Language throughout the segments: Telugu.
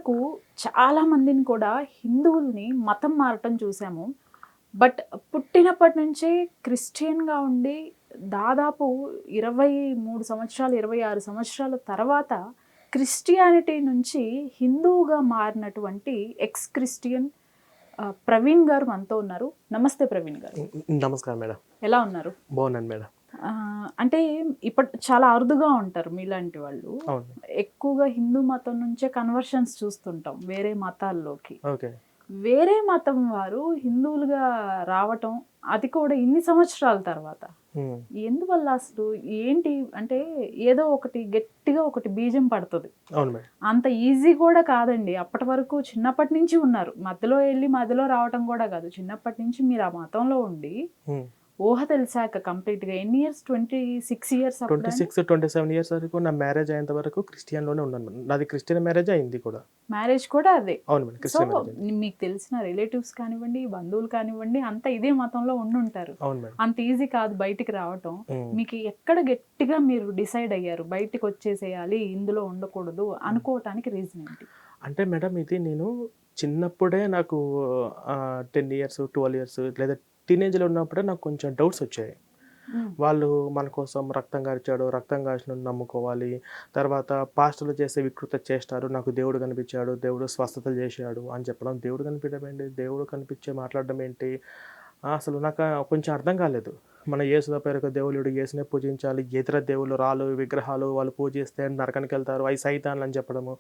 వరకు చాలా మందిని కూడా హిందువుల్ని మతం మారటం చూసాము. బట్ పుట్టినప్పటి నుంచే క్రిస్టియన్‌గా ఉండి దాదాపు 23 సంవత్సరాలు, 26 సంవత్సరాల తర్వాత క్రిస్టియానిటీ నుంచి హిందువుగా మారినటువంటి ఎక్స్ క్రిస్టియన్ ప్రవీణ్ గారు మనతో ఉన్నారు. నమస్తే ప్రవీణ్ గారు. నమస్కారం మేడం. ఎలా ఉన్నారు? బాగున్నాను మేడం. అంటే చాలా అరుదుగా ఉంటారు మీలాంటి వాళ్ళు. అవును. ఎక్కువగా హిందూ మతం నుంచే కన్వర్షన్స్ చూస్తుంటాం వేరే మతాల్లోకి. ఓకే. వేరే మతం వారు హిందువులుగా రావటం, అది కూడా ఇన్ని సంవత్సరాల తర్వాత. ఎందువల్ల అసలు ఏంటి అంటే ఏదో ఒకటి గట్టిగా ఒకటి బీజం పడుతుంది. అవును మేడం. అంత ఈజీ కూడా కాదండి. అప్పటి వరకు చిన్నప్పటి నుంచి ఉన్నారు. మధ్యలో వెళ్ళి మధ్యలో రావటం కూడా కాదు. చిన్నప్పటి నుంచి మీరు ఆ మతంలో ఉండి ఊహ తెలిసాక కంప్లీట్‌గా ఎన్ని ఇయర్స్? 26 ఇయర్స్ అప్పుడా? 26, 27 ఇయర్స్ వరకు నా మ్యారేజ్ అయ్యేంత వరకు క్రిస్టియన్‌లోనే ఉన్నాను మేడం. నాది క్రిస్టియన్ మ్యారేజ్ అయింది కూడా. మ్యారేజ్ కూడా అదే. అవును మేడం. సో, క్రిస్టియన్ మ్యారేజ్ అయింది. మీకు తెలిసిన రిలేటివ్స్ కానివ్వండి, బంధువులు కానివ్వండి, అంతా ఇదే మతంలో ఉండుంటారు. అవును మేడం. అంత ఈజీ కాదు బయటికి రావటం. మీకు ఎక్కడ గట్టిగా మీరు డిసైడ్ అయ్యారు బయటికొచ్చేసేయాలి, ఇందులో ఉండకూడదు అనుకోవటానికి రీజన్ ఏంటి? అంటే మేడం ఇది నేను చిన్నప్పుడే నాకు 10 ఇయర్స్, 12 ఇయర్స్ లేదా టీనేజ్‌లో ఉన్నప్పుడే నాకు కొంచెం డౌట్స్ వచ్చాయి. వాళ్ళు మన కోసం రక్తం కార్చాడు, రక్తం కార్చినోడిని నమ్ముకోవాలి. తర్వాత పాస్టర్లు చేసే వికృత చేష్టాలు నాకు దేవుడు కనిపించాడు, దేవుడు స్వస్థతలు చేశాడు అని చెప్పడం. దేవుడు కనిపించడం ఏంటి? దేవుడు కనిపించి మాట్లాడడం ఏంటి? అసలు నాకు కొంచెం అర్థం కాలేదు. మన యేసు పేరుకు దేవుడు యేసునే పూజించాలి. ఇతర దేవుళ్ళు, రాళ్ళు, విగ్రహాలు వాళ్ళు పూజిస్తే నరకానికి వెళ్తారు. అవి సైతాన్లు అని చెప్పడము.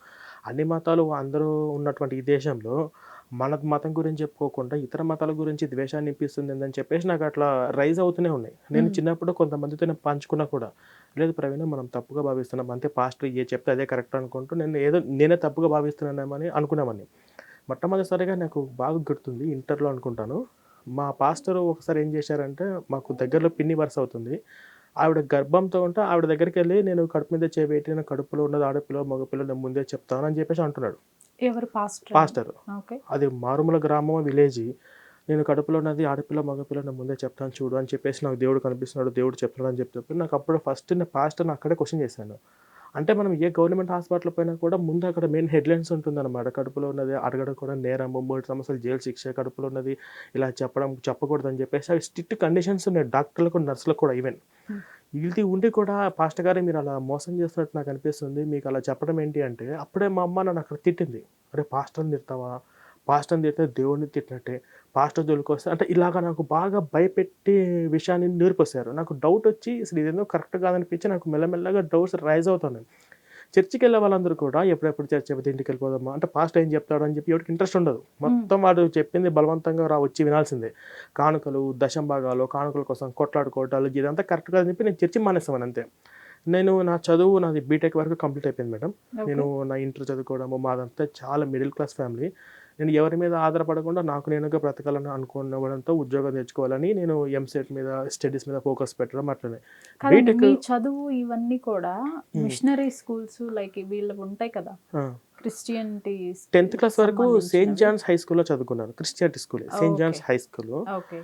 అన్ని మతాలు అందరూ ఉన్నటువంటి ఈ దేశంలో మన మతం గురించి చెప్పుకోకుండా ఇతర మతాల గురించి ద్వేషాన్ని నింపిస్తుంది అని చెప్పేసి నాకు అట్లా రైజ్ అవుతూనే ఉన్నాయి. నేను చిన్నప్పుడు కొంతమందితో నేను పంచుకున్నా కూడా, లేదు ప్రవీణ్ మనం తప్పుగా భావిస్తున్నాం. అంతే పాస్టర్ ఏ చెప్తే అదే కరెక్ట్ అనుకుంటూ నేనే తప్పుగా భావిస్తున్నానేమని అనుకునేవాడిని. మొట్టమొదటిసారిగా నాకు బాగా గుర్తుంది ఇంటర్‌లో అనుకుంటాను. మా పాస్టరు ఒకసారి ఏం చేశారంటే, మాకు దగ్గరలో పిన్ని వరుస అవుతుంది. ఆవిడ గర్భంతో ఉంటే ఆవిడ దగ్గరికెళ్ళి నేను కడుపు మీద చేయి పెట్టి నా కడుపులో ఉన్నది ఆడపిల్లో, మగపిల్లో నేను ముందే చెప్తాను అని చెప్పేసి అంటున్నాడు. ఎవరు? పాస్టరు. ఓకే. అది మారుమూల గ్రామం, విలేజి. నేను కడుపులో ఉన్నది ఆడపిల్ల, మగపిల్ల నేను ముందే చెప్తాను చూడు అని చెప్పేసి నాకు దేవుడు కనిపిస్తున్నాడు, దేవుడు చెప్తున్నాడు అని చెప్పి నాకు అప్పుడు ఫస్ట్ నేను పాస్టర్‌ని అక్కడే క్వెషన్ చేశాను. అంటే మనం ఏ గవర్నమెంట్ హాస్పిటల్ పోయినా కూడా ముందు అక్కడ మెయిన్ హెడ్‌లైన్స్ ఉంటుందన్నమాట. కడుపులో ఉన్నది అడగడం కూడా నేరము, 3 సంవత్సరాలు జైలు శిక్ష, కడుపులో ఉన్నది ఇలా చెప్పకూడదని చెప్పేసి అవి స్ట్రిక్ట్ కండిషన్స్ ఉన్నాయి డాక్టర్లకు, నర్సులకు కూడా ఈవెన్. ఇది ఉండి కూడా పాస్టర్ గారు మీరు అలా మోసం చేస్తున్నట్టు నాకు అనిపిస్తుంది. మీకు అలా చెప్పడం ఏంటి అంటే, అప్పుడే మా అమ్మ నన్ను అక్కడ తిట్టింది. "అరే పాస్టర్‌ని తిడతావా? పాస్టర్‌ని తిడితే దేవుడిని తిట్టినట్టే. పాస్టర్ జోలికొస్తే" అంటే ఇలాగ నాకు బాగా భయపెట్టి విషయాన్ని నూరిపోసారు. నాకు డౌటొచ్చి అసలు ఇదేందో కరెక్ట్ కాదనిపించి నాకు మెల్లమెల్లగా డౌట్స్ రైజ్ అవుతున్నాయి. చర్చికెళ్ళే వాళ్ళందరూ కూడా ఎప్పుడెప్పుడు చర్చ్ అయిపోతే ఇంటికెళ్ళిపోదామా అంటే పాస్టర్ ఏం చెప్తాడు అని చెప్పి ఎవరికి ఇంట్రెస్ట్ ఉండదు. మొత్తం వాడు చెప్పింది బలవంతంగా వచ్చి వినాల్సిందే. కానుకలు, దశంభాగాలు, కానుకల కోసం కొట్లాడుకోవటాలు ఇదంతా కరెక్ట్ కాదని చెప్పి నేను చర్చి మానేస్తాను అంతే. నా చదువు నాది బీటెక్ వరకు కంప్లీట్ అయిపోయింది మేడం. నేను నా ఇంటర్ చదువుకోవడము మాదంతా చాలా మిడిల్ క్లాస్ ఫ్యామిలీ. నేను ఎవరి మీద ఆధారపడకుండా నాకు నేనుగా బ్రతకాలని అనుకునడంతో ఉద్యోగం తెచ్చుకోవాలని నేను ఎంసెట్ మీద, స్టడీస్ మీద ఫోకస్ పెట్టడం అట్లనే. బీటెక్ మీ చదువు ఇవన్నీ కూడా మిషనరీ స్కూల్స్ లైక్ వీళ్ళవి ఉంటాయి కదా, క్రిస్టియనిటీ 10th క్లాస్ వరకు సెయింట్ జాన్స్ హై స్కూల్‌లో చదువుకున్నాను. క్రిస్టియానిటీ స్కూలే. Saint John's high school. Okay.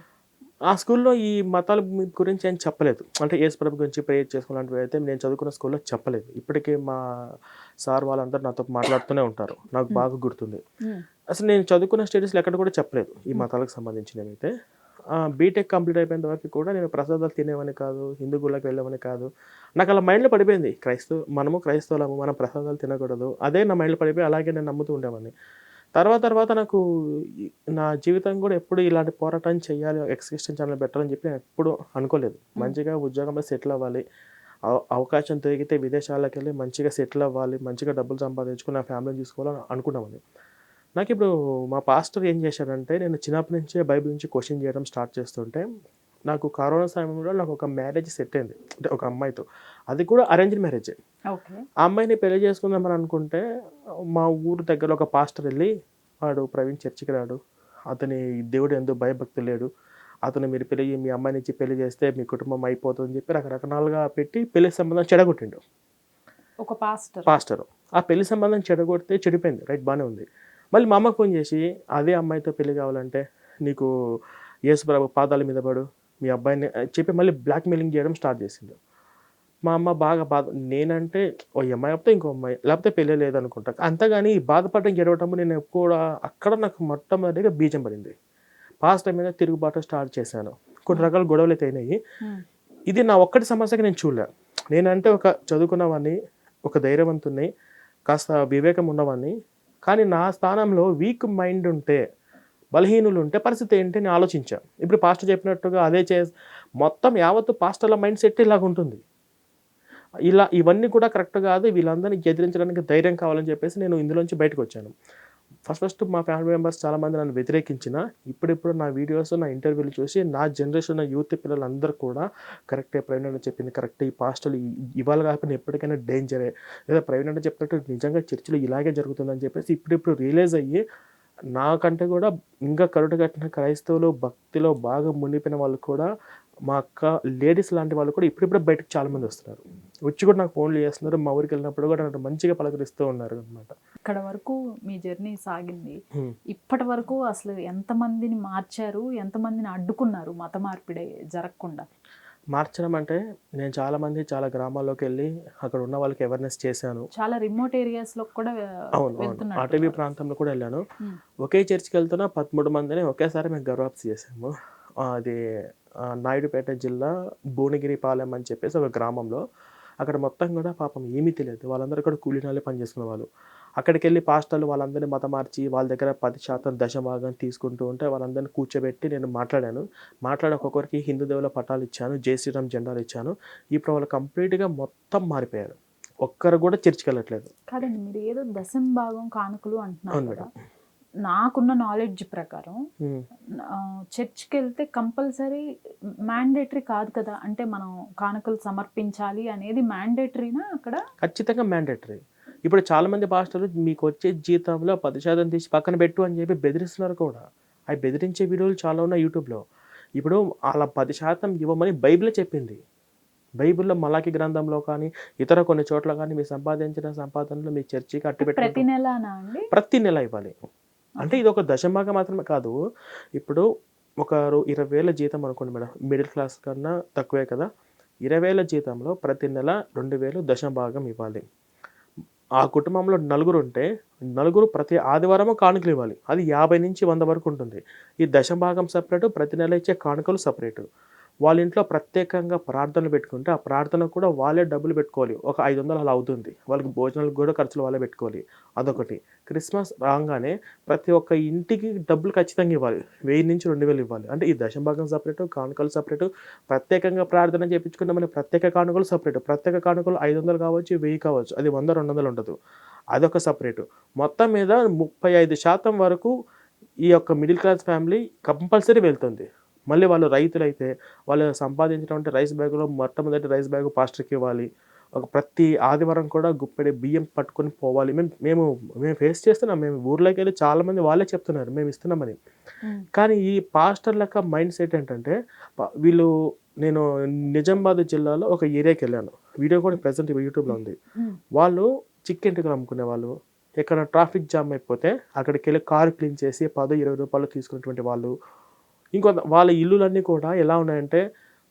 ఆ స్కూల్‌లో ఈ మతాల గురించి ఏం చెప్పలేదు. అంటే యేసు ప్రభు గురించి ప్రేయర్ చేసుకోవలాంటివి అయితే నేను చదువుకున్న స్కూల్‌లో చెప్పలేదు. ఇప్పటికే మా సార్ వాళ్ళందరూ నాతో మాట్లాడుతూనే ఉంటారు. నాకు బాగా గుర్తుంది. అసలు నేను చదువుకున్న స్టడీస్‌లో ఎక్కడ కూడా చెప్పలేదు ఈ మతాలకు సంబంధించినవైతే. బీటెక్ కంప్లీట్ అయిపోయేంత వరకు కూడా నేను ప్రసాదాలు తినేవాడిని కాదు. హిందూ గుళ్ళకి వెళ్ళేవాడిని కాదు. నాకు అలా మైండ్‌లో పడిపోయింది. మనము క్రైస్తవులము, మనం ప్రసాదాలు తినకూడదు. అదే నా మైండ్‌లో పడిపోయి అలాగే నేను నమ్ముతూ ఉండేవాడిని. తర్వాత నాకు నా జీవితం కూడా ఎప్పుడు ఇలాంటి పోరాటం చేయాలి, ఎక్స్ క్రిస్టియన్ ఛానెల్ పెట్టాలని చెప్పి నేను ఎప్పుడు అనుకోలేదు. మంచిగా ఉద్యోగంలో సెటిల్ అవ్వాలి. అవకాశం దొరికితే విదేశాలకెళ్ళి మంచిగా సెటిల్ అవ్వాలి. మంచిగా డబ్బులు సంపాదించుకొని నా ఫ్యామిలీని చూసుకోవాలని అనుకున్నామని. నాకిప్పుడు మా పాస్టర్ ఏం చేశాడంటే, నేను చిన్నప్పటి నుంచే బైబిల్ నుంచి క్వెషన్ చేయడం స్టార్ట్ చేస్తుంటే, నాకు కరోనా సమయంలో నాకు ఒక మ్యారేజ్ సెట్ అయింది. అంటే ఒక అమ్మాయితో. అది కూడా అరేంజ్డ్ మ్యారేజే. ఓకే. ఆ అమ్మాయిని పెళ్లి చేసుకుందామని అనుకుంటే, మా ఊరు దగ్గర ఒక పాస్టర్ ఎళ్లి, "వాడు ప్రవీణ్ చర్చికి రాడు. అతని దేవుడు యందు భయభక్తి లేడు. అతను మీరు మీ అమ్మాయినిచ్చి పెళ్లి చేస్తే మీ కుటుంబం అయిపోతుంది" అని చెప్పి రకరకాలుగా పెట్టి పెళ్లి సంబంధం చెడగొట్టిండు. ఒక పాస్టరు. ఆ పెళ్లి సంబంధం చెడగొడితే చెడిపోయింది. రైట్ బానే ఉంది. మళ్ళీ మా అమ్మకి ఫోన్ చేసి, "అదే అమ్మాయితో పెళ్లి కావాలంటే నీకు యేసు ప్రభు పాదాల మీద పడు. మీ అబ్బాయిని" చెప్పి మళ్ళీ బ్లాక్‌మెయిలింగ్ చేయడం స్టార్ట్ చేసిండు. మా అమ్మ బాగా బాధ నేనంటే ఓ అమ్మాయి లేకపోతే ఇంకో అమ్మాయి లేకపోతే పెళ్ళి లేదనుకుంటా. అంతేగాని బాధపడడం, ఏడవటము నేను కూడా అక్కడ నాకు మొట్టమొదటిగా బీజం పడింది. పాస్టర్ మీద తిరుగుబాటు స్టార్ట్ చేశాను. కొన్ని రకాల గొడవలైతే అయినాయి. ఇది నా ఒక్కటి సమస్యగా నేను చూడలే. నేనంటే ఒక చదువుకున్నవాడిని, ఒక ధైర్యవంతుడిని, కాస్త వివేకం ఉన్నవాడిని. కానీ నా స్థానంలో వీక్ మైండ్ ఉంటే, బలహీనులు ఉంటే పరిస్థితి ఏంటి అని ఆలోచించా. ఇప్పుడు పాస్టర్ చెప్పినట్టుగా అదే మొత్తం యావత్తు పాస్టర్ల మైండ్ సెట్ ఇలాగుంటుంది. ఇవన్నీ కూడా కరెక్ట్ కాదు. వీళ్ళందరినీ ఎదిరించడానికి ధైర్యం కావాలని చెప్పేసి నేను ఇందులోంచి బయటకొచ్చాను. ఫస్ట్ మా ఫ్యామిలీ మెంబర్స్ చాలామంది నన్ను వ్యతిరేకించినా, ఇప్పుడిప్పుడు నా వీడియోస్, నా ఇంటర్వ్యూలు చూసి నా జనరేషన్ యూత్ పిల్లలందరూ కూడా కరెక్టే ప్రవీణ్ అన్న చెప్పింది కరెక్టే. ఈ పాస్టర్లు ఇవాళ కాకపోయినా ఎప్పటికైనా డేంజరే. లేదా ప్రవీణ్ అన్న చెప్పినట్టు నిజంగా చర్చిలో ఇలాగే జరుగుతుందని చెప్పేసి ఇప్పుడిప్పుడు రియలైజ్ అయ్యి, నాకంటే కూడా ఇంకా కరుడు కట్టిన క్రైస్తవులు, భక్తిలో బాగా మునిగిపోయిన వాళ్ళు కూడా, మా అక్క లేడీస్ లాంటి వాళ్ళు కూడా ఇప్పుడిప్పుడే బయటకు చాలామంది వస్తున్నారు. వచ్చి కూడా నాకు ఫోన్లు చేస్తున్నారు. మా ఊరికి వెళ్ళినప్పుడు కూడా నన్ను మంచిగా పలకరిస్తూ ఉన్నారు అనమాట. ఇక్కడ వరకు మీ జర్నీ సాగింది. ఇప్పటి వరకు అసలు ఎంతమందిని మార్చారు, ఎంతమందిని అడ్డుకున్నారు మత మార్పిడి జరగకుండా? మార్చడం అంటే నేను చాలా గ్రామాల్లోకి వెళ్ళి అక్కడ ఉన్న వాళ్ళకి అవేర్నెస్ చేశాను. చాలా రిమోట్ ఏరియాస్లో కూడా అవును, అటవీ ప్రాంతంలో కూడా వెళ్ళాను. ఒకే చర్చికి వెళ్తున్నా 13 మందిని ఒకేసారి మేము గర్వాప్స్ చేసాము. అది నాయుడుపేట జిల్లా భువనగిరిపాలెం అని చెప్పేసి ఒక గ్రామంలో. అక్కడ మొత్తం కూడా పాపం ఏమీ తెలియదు. వాళ్ళందరూ కూడా కూలీనాలే పనిచేసుకునే వాళ్ళు. అక్కడికి వెళ్ళి పాస్టర్లు వాళ్ళందరినీ మతం మార్చి వాళ్ళ దగ్గర 10% దశభాగం తీసుకుంటూ ఉంటే వాళ్ళందరినీ కూర్చోబెట్టి నేను మాట్లాడి ఒక్కొక్కరికి హిందూ దేవుల పటాలు ఇచ్చాను, జై శ్రీరామ్ జెండాలు ఇచ్చాను. ఇప్పుడు వాళ్ళు కంప్లీట్గా మొత్తం మారిపోయారు. ఒక్కరు కూడా చర్చికి వెళ్ళట్లేదు. కాదండి, మీరు ఏదో దశంభాగం కానుకలు అంటున్నారు కదా. నాకున్న నాలెడ్జ్ ప్రకారం చర్చ్కి వెళ్తే కంపల్సరీ మ్యాండేటరీ కాదు కదా, అంటే మనం కానుకలు సమర్పించాలి అనేది మ్యాండేటరీనా అక్కడ? ఖచ్చితంగా మ్యాండేటరీ. ఇప్పుడు చాలామంది పాస్టర్లు మీకు వచ్చే జీతంలో 10% తీసి పక్కన పెట్టు అని చెప్పి బెదిరిస్తున్నారు కూడా. అవి బెదిరించే వీడియోలు చాలా ఉన్నాయి యూట్యూబ్లో. ఇప్పుడు అలా 10% ఇవ్వమని బైబిలే చెప్పింది. బైబిల్లో మలాకి గ్రంథంలో కానీ ఇతర కొన్ని చోట్ల కానీ మీ సంపాదించిన సంపాదనలు మీ చర్చికి అట్టి ప్రతి నెలనా అండి? ప్రతి నెల ఇవ్వాలి. అంటే ఇది ఒక దశంభాగం మాత్రమే కాదు. ఇప్పుడు ఒకరు 20,000 జీతం అనుకోండి మేడం, మిడిల్ క్లాస్ కన్నా తక్కువే కదా. 20,000 జీతంలో ప్రతి నెల 2,000 దశంభాగం ఇవ్వాలి. ఆ కుటుంబంలో నలుగురు ఉంటే నలుగురు ప్రతి ఆదివారము కానుకలు ఇవ్వాలి. అది 50 నుంచి 100 వరకు ఉంటుంది. ఈ దశంభాగం సపరేటు, ప్రతి నెల ఇచ్చే కానుకలు సపరేటు. వాళ్ళ ఇంట్లో ప్రత్యేకంగా ప్రార్థనలు పెట్టుకుంటే ఆ ప్రార్థన కూడా వాళ్ళే డబ్బులు పెట్టుకోవాలి. ఒక 500 అలా అవుతుంది. వాళ్ళకి భోజనాలకు కూడా ఖర్చులు వాళ్ళే పెట్టుకోవాలి. అదొకటి. క్రిస్మస్ రాగానే ప్రతి ఒక్క ఇంటికి డబ్బులు ఖచ్చితంగా ఇవ్వాలి. 1000 నుంచి 2000 ఇవ్వాలి. అంటే ఈ దశంభాగం సపరేటు, కానుకలు సపరేటు, ప్రత్యేకంగా ప్రార్థన చేయించుకుంటామని ప్రత్యేక కానుకలు సపరేటు. ప్రత్యేక కానుకలు 500 కావచ్చు, 1000 కావచ్చు. అది 100, 200 ఉండదు. అదొక సపరేటు. మొత్తం మీద 35% వరకు ఈ యొక్క మిడిల్ క్లాస్ ఫ్యామిలీ కంపల్సరీ వెళ్తుంది. మళ్ళీ వాళ్ళు రైతులైతే వాళ్ళు సంపాదించినటువంటి రైస్ బ్యాగులో మొట్టమొదటి రైస్ బ్యాగు పాస్టర్కి ఇవ్వాలి. ఒక ప్రతి ఆదివారం కూడా గుప్పెడి బియ్యం పట్టుకొని పోవాలి. మేము ఫేస్ చేస్తున్నాం. మేము ఊర్లోకి వెళ్ళి చాలామంది వాళ్ళే చెప్తున్నారు మేము ఇస్తున్నామని. కానీ ఈ పాస్టర్ల యొక్క మైండ్ సెట్ ఏంటంటే వీళ్ళు, నేను నిజామాబాద్ జిల్లాలో ఒక ఏరియాకి వెళ్ళాను. వీడియో కూడా ప్రజెంట్ యూట్యూబ్లో ఉంది. వాళ్ళు చిక్కెంటుకలు అమ్ముకునే వాళ్ళు. ఎక్కడ ట్రాఫిక్ జామ్ అయిపోతే అక్కడికి వెళ్ళి కారు క్లీన్ చేసి 10-20 రూపాయలు తీసుకునేటువంటి వాళ్ళు. వాళ్ళ ఇల్లులన్నీ కూడా ఎలా ఉన్నాయంటే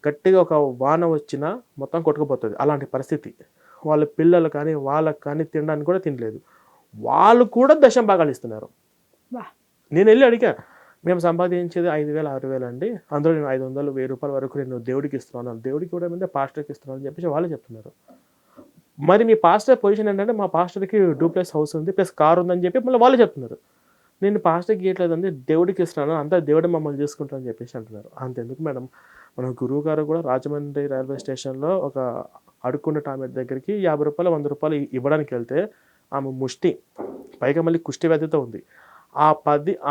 గట్టిగా ఒక వాన వచ్చినా మొత్తం కొట్టుకుపోతుంది. అలాంటి పరిస్థితి. వాళ్ళ పిల్లలు కానీ వాళ్ళకి కానీ తినడానికి కూడా తినలేదు. వాళ్ళు కూడా దశంభాగాలు ఇస్తున్నారు. నేను వెళ్ళి అడిగా, మేము సంపాదించేది 5,000, 6,000 అండి. అందులో నేను 500, 1000 రూపాయల వరకు నేను దేవుడికి ఇస్తున్నాను. దేవుడికి కూడా మీద పాస్టర్కి ఇస్తున్నాను అని చెప్పేసి వాళ్ళే చెప్తున్నారు. మరి మీ పాస్టర్ పొజిషన్ ఏంటంటే మా పాస్టర్కి డూప్లెక్స్ హౌస్ ఉంది ప్లస్ కార్ ఉందని చెప్పి మళ్ళీ వాళ్ళే చెప్తున్నారు. నేను పాస్టర్కి ఇవ్వట్లేదండి, దేవుడికి ఇస్తున్నాను, అంతా దేవుడే మమ్మల్ని చూసుకుంటానని చెప్పేసి అంటున్నారు. అంతెందుకు మేడం, మన గురువు గారు కూడా రాజమండ్రి రైల్వే స్టేషన్లో ఒక అడుక్కున్న ఆమె దగ్గరికి 50 రూపాయలు, 100 రూపాయలు ఇవ్వడానికి వెళ్తే ఆమె ముష్టి, పైగా మళ్ళీ కుష్టి వ్యాధితో ఉంది.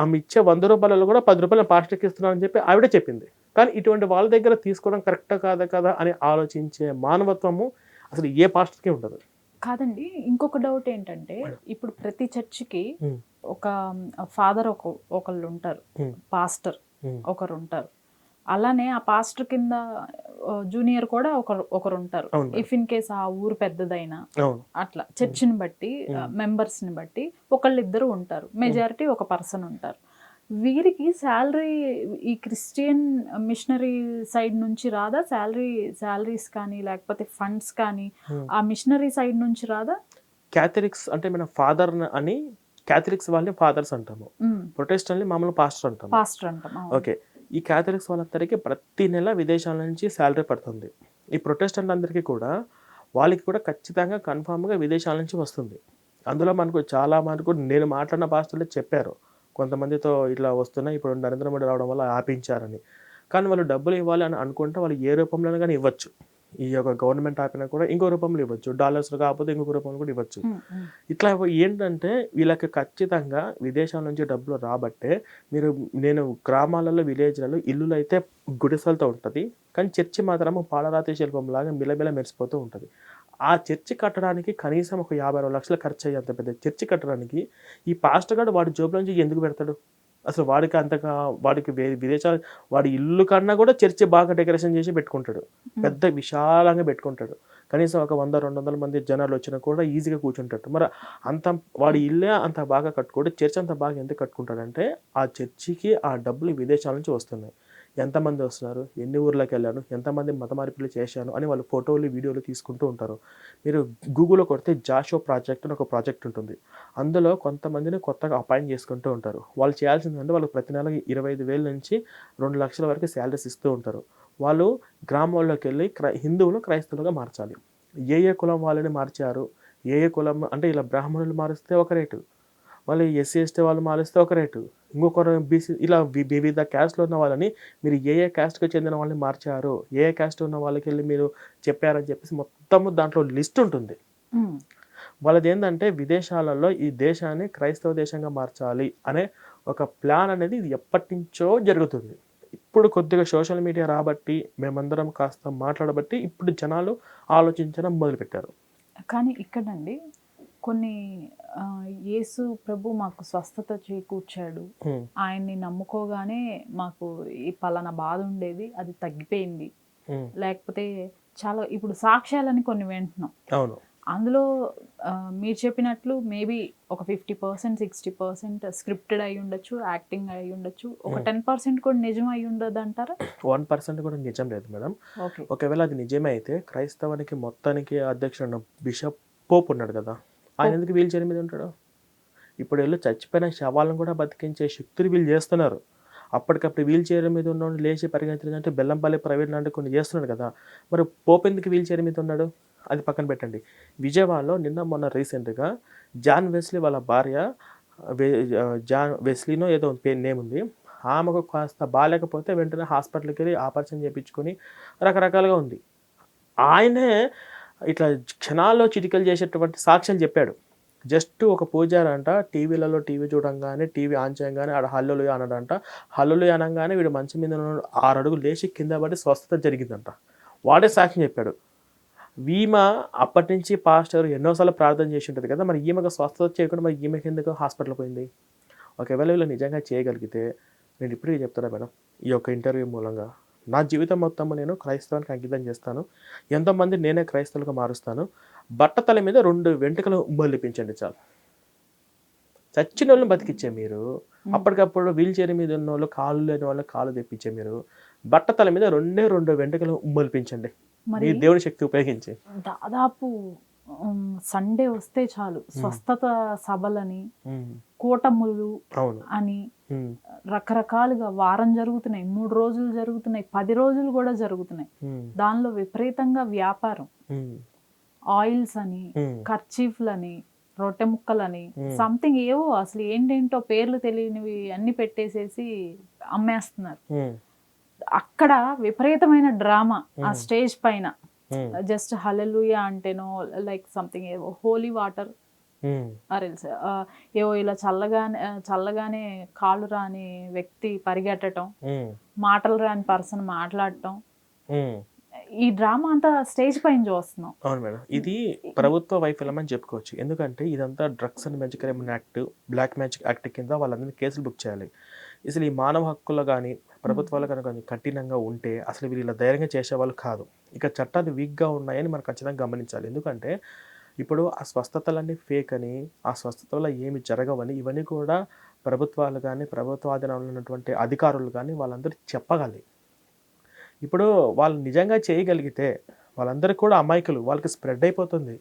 ఆమె ఇచ్చే 100 రూపాయలలో కూడా 10 రూపాయలు పాస్టర్కి ఇస్తున్నానని చెప్పి ఆవిడే చెప్పింది. కానీ ఇటువంటి వాళ్ళ దగ్గర తీసుకోవడం కరెక్టా కదా అని ఆలోచించే మానవత్వము అసలు ఏ పాస్టర్కి ఉండదు. కాదండి, ఇంకొక డౌట్ ఏంటంటే ఇప్పుడు ప్రతి చర్చికి ఒక ఫాదర్ ఒకళ్ళు ఉంటారు, పాస్టర్ ఒకరు ఉంటారు. అలానే ఆ పాస్టర్ కింద జూనియర్ కూడా ఒకరు ఉంటారు. ఇఫ్ ఇన్ కేస్ ఆ ఊరు పెద్దదైనా అట్లా చర్చిని బట్టి మెంబర్స్ని బట్టి ఒకళ్ళిద్దరు ఉంటారు. మెజారిటీ ఒక పర్సన్ ఉంటారు. వీరికి శాలరీ ఈ క్రిస్టియన్ మిషనరీ సైడ్ నుంచి రాదా? శాలరీస్ కానీ లేకపోతే ఫండ్స్ కానీ ఆ మిషనరీ సైడ్ నుంచి రాదా? క్యాథలిక్స్ అంటే మన ఫాదర్ అని క్యాథలిక్స్ వాళ్ళని ఫాదర్స్ అంటాము, ప్రొటెస్టెంట్ని మామూలు పాస్టర్ అంటాము. పాస్టర్ అంటాం. ఓకే, ఈ క్యాథలిక్స్ వాళ్ళందరికీ ప్రతి నెల విదేశాల నుంచి శాలరీ పడుతుంది. ఈ ప్రొటెస్టెంట్ అందరికీ కూడా వాళ్ళకి కూడా ఖచ్చితంగా కన్ఫామ్గా విదేశాల నుంచి వస్తుంది. అందులో మనకు నేను మాట్లాడిన పాస్టర్లే చెప్పారు, కొంతమందితో ఇట్లా వస్తున్నాయి, ఇప్పుడు నరేంద్ర మోడీ రావడం వల్ల ఆపించారని. కానీ వాళ్ళు డబ్బులు ఇవ్వాలి అని అనుకుంటే వాళ్ళు ఏ రూపంలోనే కానీ ఇవ్వచ్చు. ఈ యొక్క గవర్నమెంట్ ఆపినా కూడా ఇంకో రూపంలో ఇవ్వచ్చు, డాలర్స్ కాకపోతే ఇంకొక రూపంలో కూడా ఇవ్వచ్చు. ఇట్లా ఏంటంటే వీళ్ళకి ఖచ్చితంగా విదేశాల నుంచి డబ్బులు రాబట్టే నేను గ్రామాలలో విలేజ్లలో ఇల్లులు అయితే గుడిసెలతో ఉంటుంది, కానీ చర్చి మాత్రము పాలరాతి శిల్పంలాగా మిలమిల మెరిసిపోతూ ఉంటుంది. ఆ చర్చి కట్టడానికి కనీసం ఒక 50-60 లక్షలు ఖర్చు అయ్యేంత పెద్ద చర్చి కట్టడానికి ఈ పాస్టర్ గారు వాడి జోబుల నుంచి ఎందుకు పెడతాడు? అసలు వాడికి విదేశాలు, వాడి ఇల్లు కన్నా కూడా చర్చి బాగా డెకరేషన్ చేసి పెట్టుకుంటాడు, పెద్ద విశాలంగా పెట్టుకుంటాడు. కనీసం ఒక 100-200 మంది జనాలు వచ్చినా కూడా ఈజీగా కూర్చుంటాడు. మరి వాడి ఇల్లే అంత బాగా కట్టుకోడు, చర్చ్ అంత బాగా ఎందుకు కట్టుకుంటాడంటే ఆ చర్చికి ఆ డబ్బులు విదేశాల నుంచి వస్తున్నాయి. ఎంతమంది వస్తున్నారు, ఎన్ని ఊర్లోకి వెళ్ళాను, ఎంతమంది మత మార్పిడి చేశాను అని వాళ్ళు ఫోటోలు వీడియోలు తీసుకుంటూ ఉంటారు. మీరు గూగుల్లో కొడితే జాషో ప్రాజెక్ట్ అని ఒక ప్రాజెక్ట్ ఉంటుంది. అందులో కొంతమందిని కొత్తగా అపాయింట్ చేసుకుంటూ ఉంటారు. వాళ్ళు చేయాల్సిందంటే వాళ్ళు ప్రతి నెల 25,000 నుంచి 2 లక్షల వరకు శాలరీస్ ఇస్తూ ఉంటారు. వాళ్ళు గ్రామాల్లోకి వెళ్ళి హిందువులు క్రైస్తవులుగా మార్చాలి. ఏ కులం వాళ్ళని మార్చారు, ఏ కులం అంటే ఇలా బ్రాహ్మణులు మారిస్తే ఒక రేటు, మళ్ళీ ఎస్సీ ఎస్టీ వాళ్ళు మారిస్తే ఒక రేటు, ఇంకొకరు బీసీ, ఇలా వివిధ క్యాస్ట్లో ఉన్న వాళ్ళని మీరు ఏ క్యాస్ట్కి చెందిన వాళ్ళని మార్చారు, ఏ క్యాస్ట్ ఉన్న వాళ్ళకి వెళ్ళి మీరు చెప్పారని చెప్పేసి మొత్తము దాంట్లో లిస్ట్ ఉంటుంది. వాళ్ళది ఏంటంటే విదేశాలలో ఈ దేశాన్ని క్రైస్తవ దేశంగా మార్చాలి అనే ఒక ప్లాన్ అనేది ఇది ఎప్పటి నుంచో జరుగుతుంది. ఇప్పుడు కొద్దిగా సోషల్ మీడియా రాబట్టి మేమందరం కాస్త మాట్లాడబట్టి ఇప్పుడు జనాలు ఆలోచించడం మొదలుపెట్టారు. కానీ ఇక్కడండి కొన్ని యేసు ప్రభు మాకు స్వస్థత చేకూర్చాడు, ఆయన్ని నమ్ముకోగానే మాకు ఈ పలానా బాధ ఉండేది అది తగ్గిపోయింది, లేకపోతే చాలా ఇప్పుడు సాక్ష్యాలని కొన్ని వింటున్నాం. అవును, అందులో మీరు చెప్పినట్లు మేబీ ఒక 50%, 60% స్క్రిప్టెడ్ అయి ఉండొచ్చు, యాక్టింగ్ అయి ఉండొచ్చు, ఒక 10% కూడా నిజం అయి ఉండదు అంటారా? 1% కూడా నిజం లేదు మేడం. ఒకవేళ అది నిజమే అయితే క్రైస్తవానికి మొత్తానికి అధ్యక్షుడు బిషప్ పోప్ ఉన్నాడు కదా, ఆయన ఎందుకు వీల్ చైర్ మీద ఉంటాడు? ఇప్పుడు వీళ్ళు చచ్చిపోయిన శవాలను కూడా బతికించే శక్తులు వీళ్ళు చేస్తున్నారు. అప్పటికప్పుడు వీల్ చైర్ మీద ఉన్నవాడు లేచి పరిగెత్తిందంటే బెల్లంపల్లి ప్రైవేట్ లాంటి కొన్ని చేస్తున్నాడు కదా, మరి పోప్ ఎందుకు వీల్ చైర్ మీద ఉన్నాడు? అది పక్కన పెట్టండి. విజయవాడలో మొన్న రీసెంట్గా జాన్ వెస్లీ వాళ్ళ భార్య జాన్ వెస్లీనో ఏదో నేమ్ ఉంది, ఆమెకు కాస్త బాగాలేకపోతే వెంటనే హాస్పిటల్కి వెళ్ళి ఆపరేషన్ చేయించుకొని రకరకాలుగా ఉంది. ఆయనే ఇట్లా క్షణాల్లో చిటికలు చేసేటువంటి సాక్ష్యాలు చెప్పాడు. జస్ట్ ఒక పూజారి అంట టీవీలలో టీవీ చూడంగానే టీవీ ఆన్ చేయగానే ఆడ హల్లెలూయా అన్నాడంట, హల్లెలూయా అనగానే వీడు మంచం మీద 6 అడుగులు లేచి కింద పడి స్వస్థత జరిగిందంట. వాడే సాక్ష్యం చెప్పాడు. ఈమె అప్పటి నుంచి పాస్టర్ ఎన్నోసార్లు ప్రార్థన చేసి ఉంటుంది కదా, మరి ఈమెకు స్వస్థత చేయకుండా మరి ఈమెకి ఎందుకు హాస్పిటల్ పోయింది? ఒకవేళ వీళ్ళు నిజంగా చేయగలిగితే నేను ఇప్పటికీ చెప్తున్నా మేడం, ఈ యొక్క ఇంటర్వ్యూ మూలంగా నా జీవితం మొత్తం నేను క్రైస్తవానికి అంకితం చేస్తాను, ఎంతోమంది నేనే క్రైస్తవులుగా మారుస్తాను. బట్టతల మీద 2 వెంట్రుకలు ఉమ్మలిపించండి చాలు, చచ్చిన వాళ్ళని బతికిచ్చే మీరు, అప్పటికప్పుడు వీల్ చైర్ మీద ఉన్న వాళ్ళు, కాళ్ళు లేని వాళ్ళు కాళ్ళు తెప్పించే మీరు, బట్టతల మీద 2 వెంట్రుకలు ఉమ్మలిపించండి మీ దేవుని శక్తి ఉపయోగించి. దాదాపు సండే వస్తే చాలు స్వస్థత సభలని, కూటములు అని రకరకాలుగా వారం జరుగుతున్నాయి, 3 రోజులు జరుగుతున్నాయి, 10 రోజులు కూడా జరుగుతున్నాయి. దానిలో విపరీతంగా వ్యాపారం, ఆయిల్స్ అని, కర్చీఫ్లని, రొట్టె ముక్కలని, సంథింగ్ ఏవో అసలు ఏంటేంటో పేర్లు తెలియనివి అన్ని పెట్టేసేసి అమ్మేస్తున్నారు. అక్కడ విపరీతమైన డ్రామా ఆ స్టేజ్ పైన. జస్ట్ హల్లెలూయా అంటేనో లైక్ సంథింగ్ ఏవో హోలీ వాటర్ ఆరెల్స్ ఏవో ఇలా చల్లగానే కాళ్ళు రాని వ్యక్తి పరిగెట్టడం, మాటలు రాని పర్సన్ మాట్లాడటం, ఈ డ్రామా అంతా స్టేజ్ పైన చూస్తున్నాం. అవును మేడం, ఇది ప్రభుత్వ వైఫల్యం అని చెప్పుకోవచ్చు. ఎందుకంటే ఇదంతా drugs and magic act, black magic act కింద వాళ్ళందరినీ కేసులు బుక్ చేయాలి. అసలు ఈ మానవ హక్కులు కానీ ప్రభుత్వాలు కనుక కఠినంగా ఉంటే అసలు వీళ్ళు ఇలా ధైర్యంగా చేసేవాళ్ళు కాదు. ఇక చట్టాలు వీక్గా ఉన్నాయని మనం ఖచ్చితంగా గమనించాలి. ఎందుకంటే ఇప్పుడు ఆ స్వస్థతలన్నీ ఫేక్ అని, ఆ స్వస్థత వల్ల ఏమి జరగవని, ఇవన్నీ కూడా ప్రభుత్వాలు కానీ ప్రభుత్వాధీనంలో ఉన్నటువంటి అధికారులు కానీ వాళ్ళందరూ చెప్పగలి. ఇప్పుడు వాళ్ళు నిజంగా చేయగలిగితే వాళ్ళందరికీ కూడా అమాయకులు, వాళ్ళకి స్ప్రెడ్ అయిపోతుంది.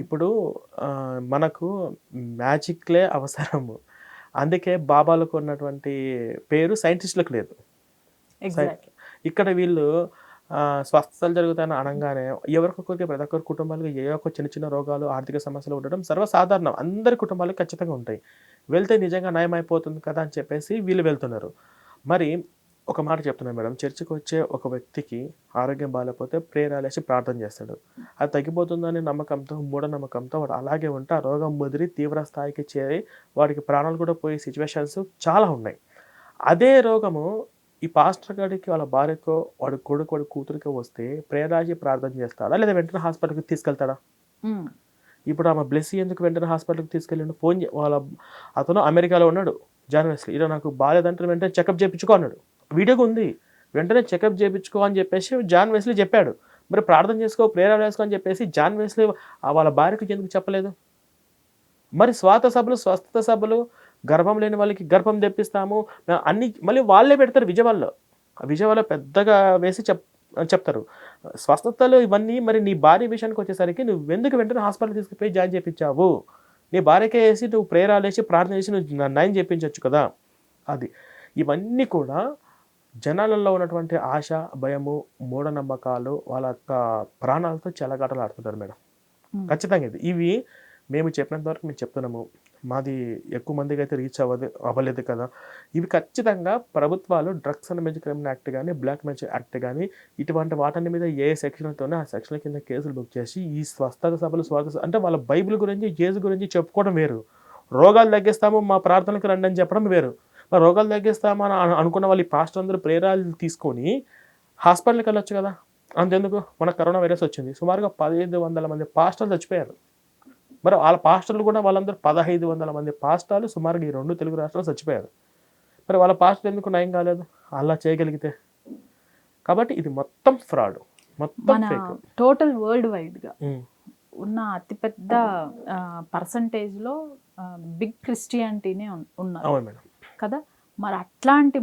ఇప్పుడు మనకు మ్యాజిక్లే అవసరము. అందుకే బాబాలకు ఉన్నటువంటి పేరు సైంటిస్టులకు లేదు. ఇక్కడ వీళ్ళు స్వస్థతలు జరుగుతాయని అనగానే ఎవరికొకరికి ప్రతి ఒక్కరి కుటుంబాలకు ఏ ఒక్క చిన్న చిన్న రోగాలు ఆర్థిక సమస్యలు ఉండడం సర్వసాధారణం. అందరి కుటుంబాలకు ఖచ్చితంగా ఉంటాయి. వెళ్తే నిజంగా నయం అయిపోతుంది కదా అని చెప్పేసి వీళ్ళు వెళ్తున్నారు. మరి ఒక మాట చెప్తున్నాను మేడం, చర్చికి వచ్చే ఒక వ్యక్తికి ఆరోగ్యం బాగాలేకపోతే ప్రేయర్ వేసి ప్రార్థన చేస్తాడు. అది తగ్గిపోతుందనే నమ్మకంతో, మూఢనమ్మకంతో వాడు అలాగే ఉంటే ఆ రోగం ముదిరి తీవ్ర స్థాయికి చేరి వాడికి ప్రాణాలు కూడా పోయే సిచ్యువేషన్స్ చాలా ఉన్నాయి. అదే రోగము ఈ పాస్టర్ గారికి వాళ్ళ భార్యకో వాడి కొడుకు వాడి కూతురికో వస్తే ప్రేయర్ రాసి ప్రార్థన చేస్తాడా లేదా వెంటనే హాస్పిటల్కి తీసుకెళ్తాడా? ఇప్పుడు ఆమె బ్లెస్సీ ఎందుకు వెంటనే హాస్పిటల్కి తీసుకెళ్ళిండు? వాళ్ళ అతను అమెరికాలో ఉన్నాడు, జాన్ వెస్లీ. ఇలా నాకు బాగాలేదంటే వెంటనే చెకప్ చేయించుకో అన్నాడు. వీడియోగా ఉంది. వెంటనే చెకప్ చేయించుకో అని చెప్పేసి జాన్ వెస్లీ చెప్పాడు. మరి ప్రార్థన చేసుకో, ప్రేయర్ వేసుకో అని చెప్పేసి జాన్ వెస్లీ వాళ్ళ భార్యకి ఎందుకు చెప్పలేదు? మరి స్వస్థత సభలు గర్భం లేని వాళ్ళకి గర్భం తెప్పిస్తాము అన్ని మళ్ళీ వాళ్ళే పెడతారు విజయవాడలో పెద్దగా వేసి చెప్తారు స్వస్థతలు ఇవన్నీ. మరి నీ భార్య విషయానికి వచ్చేసరికి నువ్వు ఎందుకు వెంటనే హాస్పిటల్ తీసుకుపోయి జాయిన్ చేయించావు? నీ భార్యకే వేసి నువ్వు ప్రేయర్ వేసి ప్రార్థన చేసి నువ్వు నయం చేయించవచ్చు కదా. అది ఇవన్నీ కూడా జనాలలో ఉన్నటువంటి ఆశ, భయము, మూఢనమ్మకాలు వాళ్ళ యొక్క ప్రాణాలతో చెలగాటలు ఆడుతుంటారు మేడం. ఖచ్చితంగా ఇవి మేము చెప్పినంత వరకు మేము చెప్తున్నాము. మాది ఎక్కువ మందికి అయితే రీచ్ అవ్వలేదు కదా. ఇవి ఖచ్చితంగా ప్రభుత్వాలు drugs and magic criminal act కానీ, బ్లాక్ మ్యాజిక్ యాక్ట్ కానీ ఇటువంటి వాటి మీద ఏ సెక్షన్తోనే ఆ సెక్షన్ కింద కేసులు బుక్ చేసి ఈ స్వస్థత సభలు అంటే వాళ్ళ బైబిల్ గురించి, యేసు గురించి చెప్పుకోవడం వేరు. రోగాలు తగ్గిస్తాము మా ప్రార్థనకు రండి అని చెప్పడం వేరు. మరి రోగాలు తగ్గిస్తామని అనుకున్న వాళ్ళు ఈ పాస్టర్ అందరూ ప్రేరాలు తీసుకొని హాస్పిటల్కి వెళ్ళొచ్చు కదా. అంతెందుకు మనకు కరోనా వైరస్ వచ్చింది, సుమారుగా 1500 మంది పాస్టర్లు చచ్చిపోయారు. మరి వాళ్ళ పాస్టర్లు కూడా వాళ్ళందరూ 1500 మంది పాస్టర్లు సుమారుగా ఈ 2 తెలుగు రాష్ట్రాలు చచ్చిపోయారు. మరి వాళ్ళ పాస్టర్ ఎందుకు నయం కాలేదు అలా చేయగలిగితే? కాబట్టి ఇది మొత్తం ఫ్రాడ్, మొత్తం ఫేక్. టోటల్ వరల్డ్ వైడ్గా ఉన్న అతిపెద్ద పర్సంటేజ్లో బిగ్ క్రిస్టియానిటీనే ఉన్నారు. అవును మేడం కదా. మరి అట్లాంటి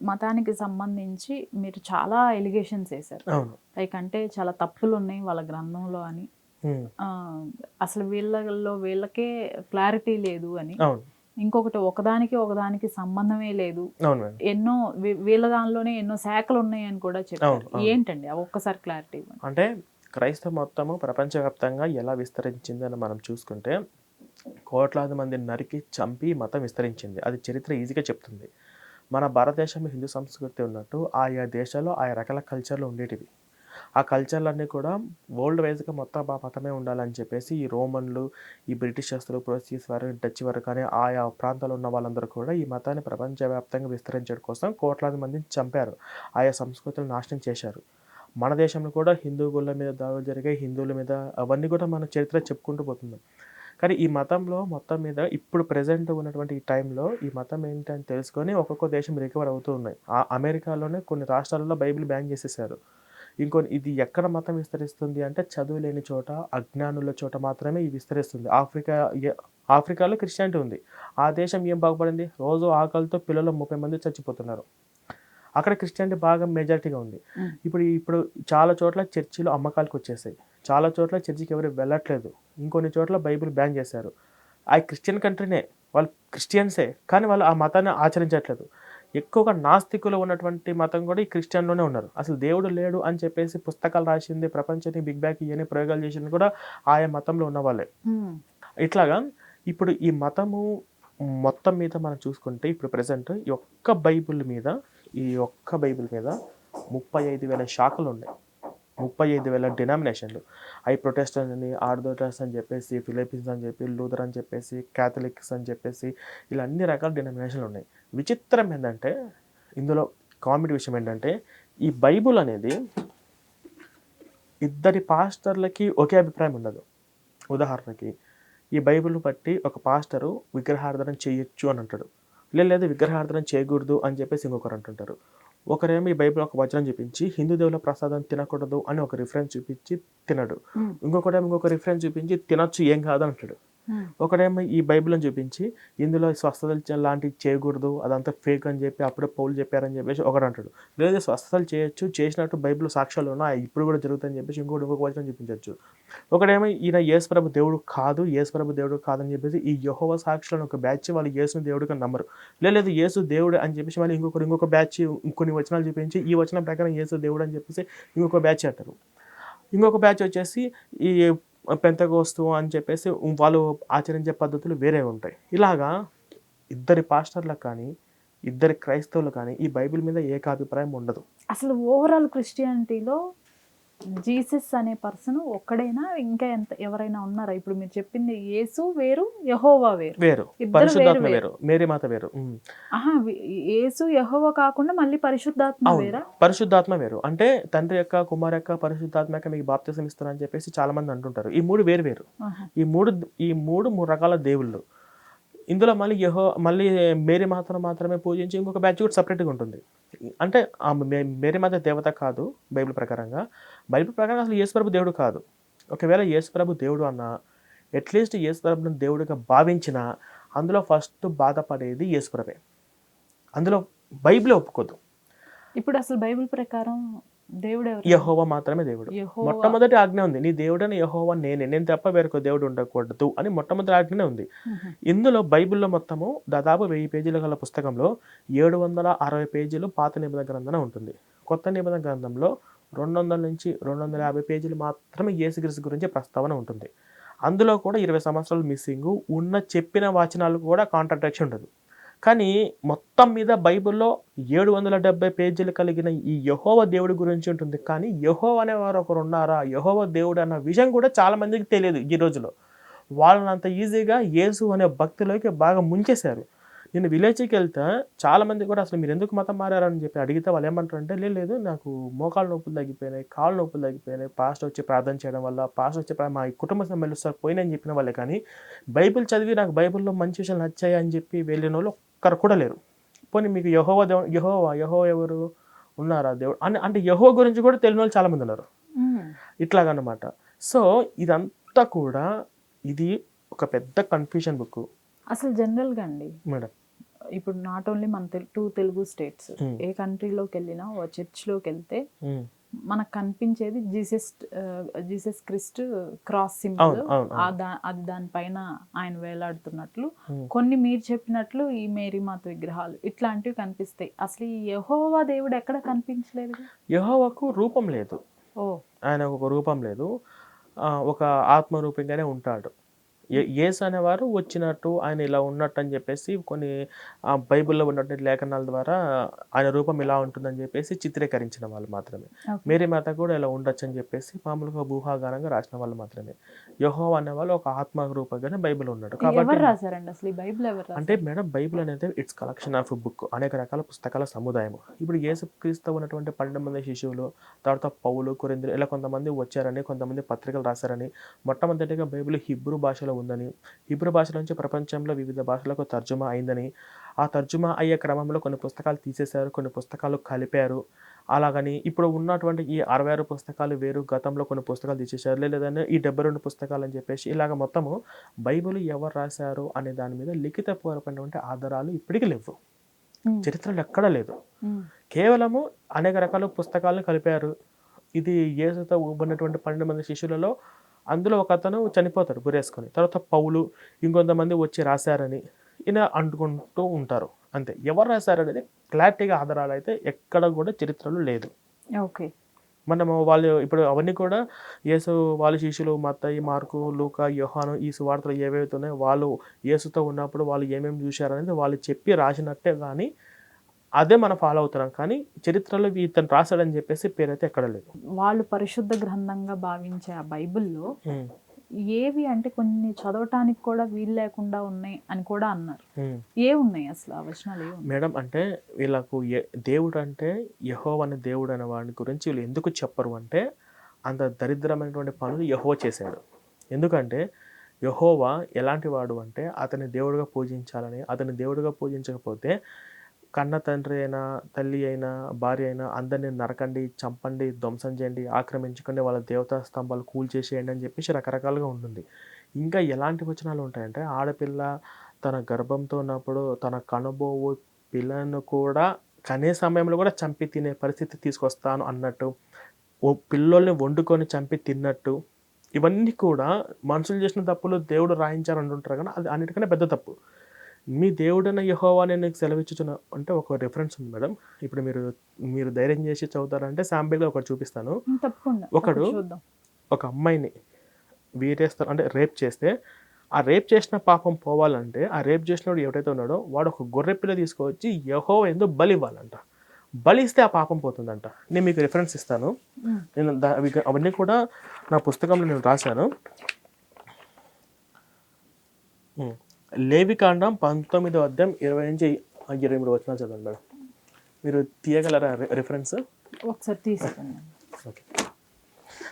మతానికి సంబంధించి మీరు చాలా ఎలిగేషన్స్ వేశారు. లైక్ అంటే చాలా తప్పులు ఉన్నాయి వాళ్ళ గ్రంథంలో అని, అసలు వీళ్ళకే క్లారిటీ లేదు అని, ఇంకొకటి ఒకదానికి సంబంధమే లేదు, ఎన్నో వీళ్ళ దానిలోనే ఎన్నో శాఖలు ఉన్నాయి అని కూడా చెప్పారు. ఏంటండి ఒక్కసారి క్లారిటీ ఇవ్వండి. అంటే క్రైస్తవ మొత్తము ప్రపంచవ్యాప్తంగా ఎలా విస్తరించిందని మనం చూసుకుంటే కోట్లాది మందిని నరికి చంపి మతం విస్తరించింది. అది చరిత్ర ఈజీగా చెప్తుంది. మన భారతదేశంలో హిందూ సంస్కృతి ఉన్నట్టు ఆయా దేశాల్లో ఆయా రకాల కల్చర్లు ఉండేటివి. ఆ కల్చర్లన్నీ కూడా వరల్డ్ వైజ్గా మొత్తం ఆ మతమే ఉండాలని చెప్పేసి ఈ రోమన్లు, ఈ బ్రిటిషర్స్లు, పోర్చుగీస్ వారు, డచ్ వారు కానీ ఆయా ప్రాంతాల్లో ఉన్న వాళ్ళందరూ కూడా ఈ మతాన్ని ప్రపంచవ్యాప్తంగా విస్తరించడం కోసం కోట్లాది మందిని చంపారు, ఆయా సంస్కృతులను నాశనం చేశారు. మన దేశంలో కూడా హిందువుల మీద దాడులు జరిగాయి, హిందువుల మీద అవన్నీ కూడా మన చరిత్ర చెప్పుకుంటూ పోతున్నాం. కానీ ఈ మతంలో మొత్తం మీద ఇప్పుడు ప్రజెంట్ ఉన్నటువంటి ఈ టైంలో ఈ మతం ఏంటని తెలుసుకొని ఒక్కొక్క దేశం రికవర్ అవుతూ ఉన్నాయి. ఆ అమెరికాలోనే కొన్ని రాష్ట్రాలలో బైబిల్ బ్యాన్ చేసేసారు. ఇది ఎక్కడ మతం విస్తరిస్తుంది అంటే చదువు లేని చోట, అజ్ఞానుల చోట మాత్రమే ఇది విస్తరిస్తుంది. ఆఫ్రికాలో క్రిస్టియానిటీ ఉంది. ఆ దేశం ఏం బాగుపడింది? రోజు ఆకలితో పిల్లలు 30 మంది చచ్చిపోతున్నారు. అక్కడ క్రిస్టియానిటీ బాగా మెజారిటీగా ఉంది. ఇప్పుడు చాలా చోట్ల చర్చిలు అమ్మకాలకు వచ్చేసాయి. చాలా చోట్ల చర్చికి ఎవరు వెళ్ళట్లేదు. ఇంకొన్ని చోట్ల బైబిల్ బ్యాన్ చేశారు. ఆ క్రిస్టియన్ కంట్రీనే, వాళ్ళు క్రిస్టియన్సే, కానీ వాళ్ళు ఆ మతాన్ని ఆచరించట్లేదు. ఎక్కువగా నాస్తికులు ఉన్నటువంటి మతం కూడా ఈ క్రిస్టియన్లోనే ఉన్నారు. అసలు దేవుడు లేడు అని చెప్పేసి పుస్తకాలు రాసింది, ప్రపంచాన్ని బిగ్ బ్యాంగ్ ఇవన్నీ ప్రయోగాలు చేసింది కూడా ఆయా మతంలో ఉన్న వాళ్ళే. ఇట్లాగా ఇప్పుడు ఈ మతము మొత్తం మీద మనం చూసుకుంటే ఇప్పుడు ప్రజెంట్ ఈ ఒక్క బైబిల్ మీద 35,000 శాఖలు ఉన్నాయి, 35,000 డినామినేషన్లు. అవి ప్రొటెస్టెంట్ అని, ఆర్థోడాక్స్ అని చెప్పేసి, ఫిలిపిన్స్ అని చెప్పి, లూథర్ అని చెప్పేసి, క్యాథలిక్స్ అని చెప్పేసి ఇలా అన్ని రకాల డినామినేషన్లు ఉన్నాయి. విచిత్రం ఏంటంటే ఇందులో కామెడీ విషయం ఏంటంటే ఈ బైబుల్ అనేది ఇద్దరి పాస్టర్లకి ఒకే అభిప్రాయం ఉండదు. ఉదాహరణకి ఈ బైబిల్ బట్టి ఒక పాస్టరు విగ్రహారాధన చేయొచ్చు అని అంటాడు, లేదు విగ్రహారాధన చేయకూడదు అని చెప్పేసి ఇంకొకరు అంటుంటారు. ఒకరేమో ఈ బైబిల్ ఒక వచనం చూపించి హిందూ దేవుల ప్రసాదం తినకూడదు అని ఒక రిఫరెన్స్ చూపించి తినడు, ఇంకొక రిఫరెన్స్ చూపించి తినొచ్చు ఏం కాదు అంటాడు. ఒకడేమో ఈ బైబిల్ని చూపించి ఇందులో స్వస్థతలు లాంటివి చేయకూడదు, అదంతా ఫేక్ అని చెప్పి అప్పుడే పౌలు చెప్పారని చెప్పేసి ఒకడు అంటాడు. లేదు స్వస్థతలు చేయొచ్చు, చేసినట్టు బైబిల్ సాక్ష్యాలు ఉన్నాయి, ఇప్పుడు కూడా జరుగుతాయని చెప్పేసి ఇంకొక వచనం చూపించవచ్చు. ఒకడేమో ఈయన యేసుప్రభు దేవుడు కాదు, యేసుప్రభు దేవుడు కాదని చెప్పేసి ఈ యెహోవా సాక్షులను ఒక బ్యాచ్ వాళ్ళు యేసుని దేవుడిగా నమ్మరు. లేదు యేసు దేవుడు అని చెప్పేసి మళ్ళీ ఇంకొక బ్యాచ్ కొన్ని వచనాలు చూపించి ఈ వచనం ప్రకారం యేసు దేవుడు అని చెప్పేసి ఇంకొక బ్యాచ్ అంటారు. ఇంకొక బ్యాచ్ వచ్చేసి ఈ పెంతెకోస్తు అని చెప్పేసి వాళ్ళు ఆచరించే పద్ధతులు వేరే ఉంటాయి. ఇలాగా ఇద్దరి పాస్టర్లకు కానీ, ఇద్దరి క్రైస్తవులు కానీ ఈ బైబిల్ మీద ఏకాభిప్రాయం ఉండదు. అసలు ఓవరాల్ క్రిస్టియానిటీలో జీసస్ అనే పర్సన్ ఒక్కడైనా, ఇంకా ఎవరైనా ఉన్నారా? ఇప్పుడు మీరు చెప్పింది యేసు వేరు, యెహోవా వేరు, ఇద్దరు పరిశుద్ధాత్మ వేరు, మేరీ మాత వేరు. యేసు యెహోవా కాకుండా మళ్ళీ పరిశుద్ధాత్మ వేరా? పరిశుద్ధాత్మ వేరు. అంటే తండ్రి యొక్క, కుమార్ యొక్క, పరిశుద్ధాత్మ యొక్క మీకు బాప్తిసం ఇస్తారని చెప్పేసి చాలా మంది అంటుంటారు. ఈ మూడు వేరు వేరు. ఈ మూడు రకాల దేవుళ్ళు. ఇందులో మళ్ళీ మేరీ మాతను మాత్రమే పూజించి ఇంకొక బ్యాచ్ కూడా సపరేట్గా ఉంటుంది. అంటే మేరీ మాత దేవత కాదు బైబిల్ ప్రకారంగా. బైబిల్ ప్రకారంగా అసలు యేసుప్రభు దేవుడు కాదు. ఒకవేళ యేసుప్రభు దేవుడు అన్నా, అట్లీస్ట్ యేసుప్రభుని దేవుడిగా భావించినా అందులో ఫస్ట్ బాధపడేది యేసుప్రభే. అందులో బైబిల్ ఒప్పుకోదు. ఇప్పుడు అసలు బైబిల్ ప్రకారం దేవుడు ఎవరు? యెహోవా మాత్రమే దేవుడు. మొట్టమొదటి ఆజ్ఞ ఉంది, నీ దేవుడని యెహోవా నేనే, నేను తప్ప వేరొక దేవుడు ఉండకూడదు అని మొట్టమొదటి ఆజ్ఞనే ఉంది. ఇందులో బైబిల్లో మొత్తము దాదాపు 1000 పేజీల గల పుస్తకంలో 760 పేజీలు పాత నిబంధన గ్రంథం ఉంటుంది. కొత్త నిబంధన గ్రంథంలో 200 నుంచి 250 పేజీలు మాత్రమే యేసుక్రీస్తు గురించి ప్రస్తావన ఉంటుంది. అందులో కూడా 20 సంవత్సరాలు మిస్సింగ్ ఉన్న, చెప్పిన వచనాలు కూడా కాంట్రాడిక్షన్ ఉండదు. కానీ మొత్తం మీద బైబిల్లో 770 పేజీలు కలిగిన ఈ యెహోవా దేవుడి గురించి ఉంటుంది. కానీ యెహోవా అనేవారు ఒకరు ఉన్నారా, యెహోవా దేవుడు అన్న విషయం కూడా చాలా మందికి తెలియదు. ఈ రోజులో వాళ్ళని అంత ఈజీగా యేసు అనే భక్తిలోకి బాగా ముంచేశారు. నేను విలేజ్కి వెళ్తే చాలామంది కూడా అసలు మీరు ఎందుకు మతం మారారని చెప్పి అడిగితే వాళ్ళు ఏమంటారంటే, లేదు నాకు మోకాళ్ళ నొప్పులు తగ్గిపోయినాయి, కాళ్ళ నొప్పులు తగ్గిపోయినాయి, పాస్టర్ వచ్చి ప్రార్థన చేయడం వల్ల, పాస్టర్ వచ్చి మా కుటుంబ సభ్యులు సార్ పోయినని చెప్పిన వాళ్ళే. కానీ బైబిల్ చదివి నాకు బైబిల్లో మంచి విషయాలు నచ్చాయి అని చెప్పి వెళ్ళిన వాళ్ళు ఒక్కరు కూడా లేరు. పోనీ మీకు యెహోవా ఎవరు ఉన్నారా దేవుడు అంటే యెహోవా గురించి కూడా తెలియని వాళ్ళు చాలామంది ఉన్నారు. ఇట్లాగన్నమాట. సో ఇదంతా కూడా ఇది ఒక పెద్ద కన్ఫ్యూజన్ బుక్. అసలు జనరల్గా అండి మేడం, ఇప్పుడు నాట్ ఓన్లీ మన 2 తెలుగు స్టేట్స్, ఏ కంట్రీలోకి వెళ్ళినా ఓ చర్చ్లోకి వెళ్తే మనకు కనిపించేది జీసస్ క్రిస్ట్ క్రాస్ సింబల్, అది దానిపైన ఆయన వేలాడుతున్నట్లు, కొన్ని మీరు చెప్పినట్లు ఈ మేరీ మాత విగ్రహాలు ఇట్లాంటివి కనిపిస్తాయి. అసలు ఈ యెహోవా దేవుడు ఎక్కడ కనిపించలేదు. యెహోవాకు రూపం లేదు. ఆయన ఒక రూపం లేదు, ఒక ఆత్మరూపంగానే ఉంటాడు. యేసు అనేవారు వచ్చినట్టు, ఆయన ఇలా ఉన్నట్టు అని చెప్పేసి కొన్ని బైబిల్లో ఉన్నటువంటి లేఖనాల ద్వారా ఆయన రూపం ఇలా ఉంటుందని చెప్పేసి చిత్రీకరించిన వాళ్ళు మాత్రమే. మేరీ మాత కూడా ఇలా ఉండొచ్చు అని చెప్పేసి మామూలుగా ఊహాగానంగా రాసిన వాళ్ళు మాత్రమే. యెహోవా అనేవాళ్ళు ఒక ఆత్మ రూపంగానే బైబిల్ ఉన్నాడు. కాబట్టి అంటే మేడం, బైబిల్ అనేది ఇట్స్ కలెక్షన్ ఆఫ్ బుక్, అనేక రకాల పుస్తకాల సముదాయం. ఇప్పుడు యేసుక్రీస్తు ఉన్నటువంటి 12 మంది శిష్యులు, తర్వాత పౌలు, కొరింథీయులు ఇలా కొంతమంది వచ్చారని, కొంతమంది పత్రికలు రాశారని, మొట్టమొదటిగా బైబిల్ హిబ్రూ భాషలో ఉందని, హిబ్రూ భాష నుంచి ప్రపంచంలో వివిధ భాషలకు తర్జుమా అయిందని, ఆ తర్జుమా అయ్యే క్రమంలో కొన్ని పుస్తకాలు తీసేశారు, కొన్ని పుస్తకాలు కలిపారు. అలాగని ఇప్పుడు ఉన్నటువంటి ఈ 66 పుస్తకాలు వేరు, గతంలో కొన్ని పుస్తకాలు తీసేశారు, లేదంటే ఈ 72 పుస్తకాలు అని చెప్పేసి ఇలాగ మొత్తము బైబిల్ ఎవరు రాశారు అనే దాని మీద లిఖితపూర్వకమైనటువంటి ఆధారాలు ఇప్పటికీ లేవు. చరిత్రలో ఎక్కడా లేదు. కేవలము అనేక రకాల పుస్తకాలను కలిపారు. ఇది యేసుతో ఉన్నటువంటి 12 మంది శిష్యులలో అందులో ఒక అతను చనిపోతాడు గురేసుకొని, తర్వాత పౌలు ఇంకొంతమంది వచ్చి రాశారని ఇలా అంటుకుంటూ ఉంటారు. అంతే. ఎవరు రాశారనేది క్లారిటీగా ఆధారాలు అయితే ఎక్కడ కూడా చరిత్రలో లేదు. ఓకే, మనము వాళ్ళు ఇప్పుడు అవన్నీ కూడా యేసు వాళ్ళ శిష్యులు మత్తయి, మార్కు, లూకా, యోహాను ఈ సువార్తలు ఏవైతే ఉన్నాయో వాళ్ళు యేసుతో ఉన్నప్పుడు వాళ్ళు ఏమేమి చూశారనేది వాళ్ళు చెప్పి రాసినట్టే కానీ అదే మనం ఫాలో అవుతున్నాం. కానీ చరిత్రలో ఇతను రాశాడని చెప్పేసి పేరైతే ఎక్కడ లేదు. వాళ్ళు పరిశుద్ధ గ్రంథంగా భావించే ఆ బైబిల్లో ఏవి అంటే కొన్ని చదవటానికి కూడా వీలు లేకుండా ఉన్నాయి అని కూడా అన్నారు. ఏ ఉన్నాయి అసలు ఆ వచనాలు? మేడం, అంటే వీళ్ళకు దేవుడు అంటే యెహోవా అనే దేవుడు అనే వాడి గురించి వీళ్ళు ఎందుకు చెప్పరు అంటే, అంత దరిద్రమైనటువంటి పనులు యెహోవా చేశాడు. ఎందుకంటే యెహోవా ఎలాంటి వాడు అంటే అతని దేవుడిగా పూజించాలని, అతని దేవుడిగా పూజించకపోతే కన్న తండ్రి అయినా, తల్లి అయినా, భార్య అయినా అందరినీ నరకండి, చంపండి, ధ్వంసం చేయండి, ఆక్రమించుకోండి, వాళ్ళ దేవతా స్తంభాలు కూల్చేసేయండి అని చెప్పేసి రకరకాలుగా ఉంటుంది. ఇంకా ఎలాంటి వచనాలు ఉంటాయంటే, ఆడపిల్ల తన గర్భంతో ఉన్నప్పుడు తన కనబోవు పిల్లను కూడా కనే సమయంలో కూడా చంపి తినే పరిస్థితి తీసుకొస్తాను అన్నట్టు, పిల్లోల్ని వండుకొని చంపి తిన్నట్టు, ఇవన్నీ కూడా మనుషులు చేసిన తప్పులు దేవుడు రాయించారు అంటుంటారు కానీ అది అన్నిటికన్నా పెద్ద తప్పు. మీ దేవుడైన యెహోవా నేను నీకు సెలవిచ్చుచున్నా అంటే ఒక రిఫరెన్స్ ఉంది మేడం. ఇప్పుడు మీరు ధైర్యం చేసి చదువుతారంటే శాంపిల్‌గా ఒకటి చూపిస్తాను. తప్పకుండా ఒకడు చూద్దాం. ఒక అమ్మాయిని అంటే రేప్ చేస్తే, ఆ రేప్ చేసిన పాపం పోవాలంటే, ఆ రేప్ చేసినోడు ఎవరైతే ఉన్నాడో వాడు ఒక గొర్రె పిల్ల తీసుకొచ్చి యెహోవా యందు బలి ఇవ్వాలంట. బలి ఇస్తే ఆ పాపం పోతుందంట. నేను మీకు రిఫరెన్స్ ఇస్తాను. నేను అవన్నీ కూడా నా పుస్తకంలో నేను రాశాను. లేవికాండం 19వ అధ్యాయం 20-23 వచనాలు చదవండి మేడం. మీరు తీయగలరా రిఫరెన్స్? ఒకసారి తీసుకోండి. ఓకే.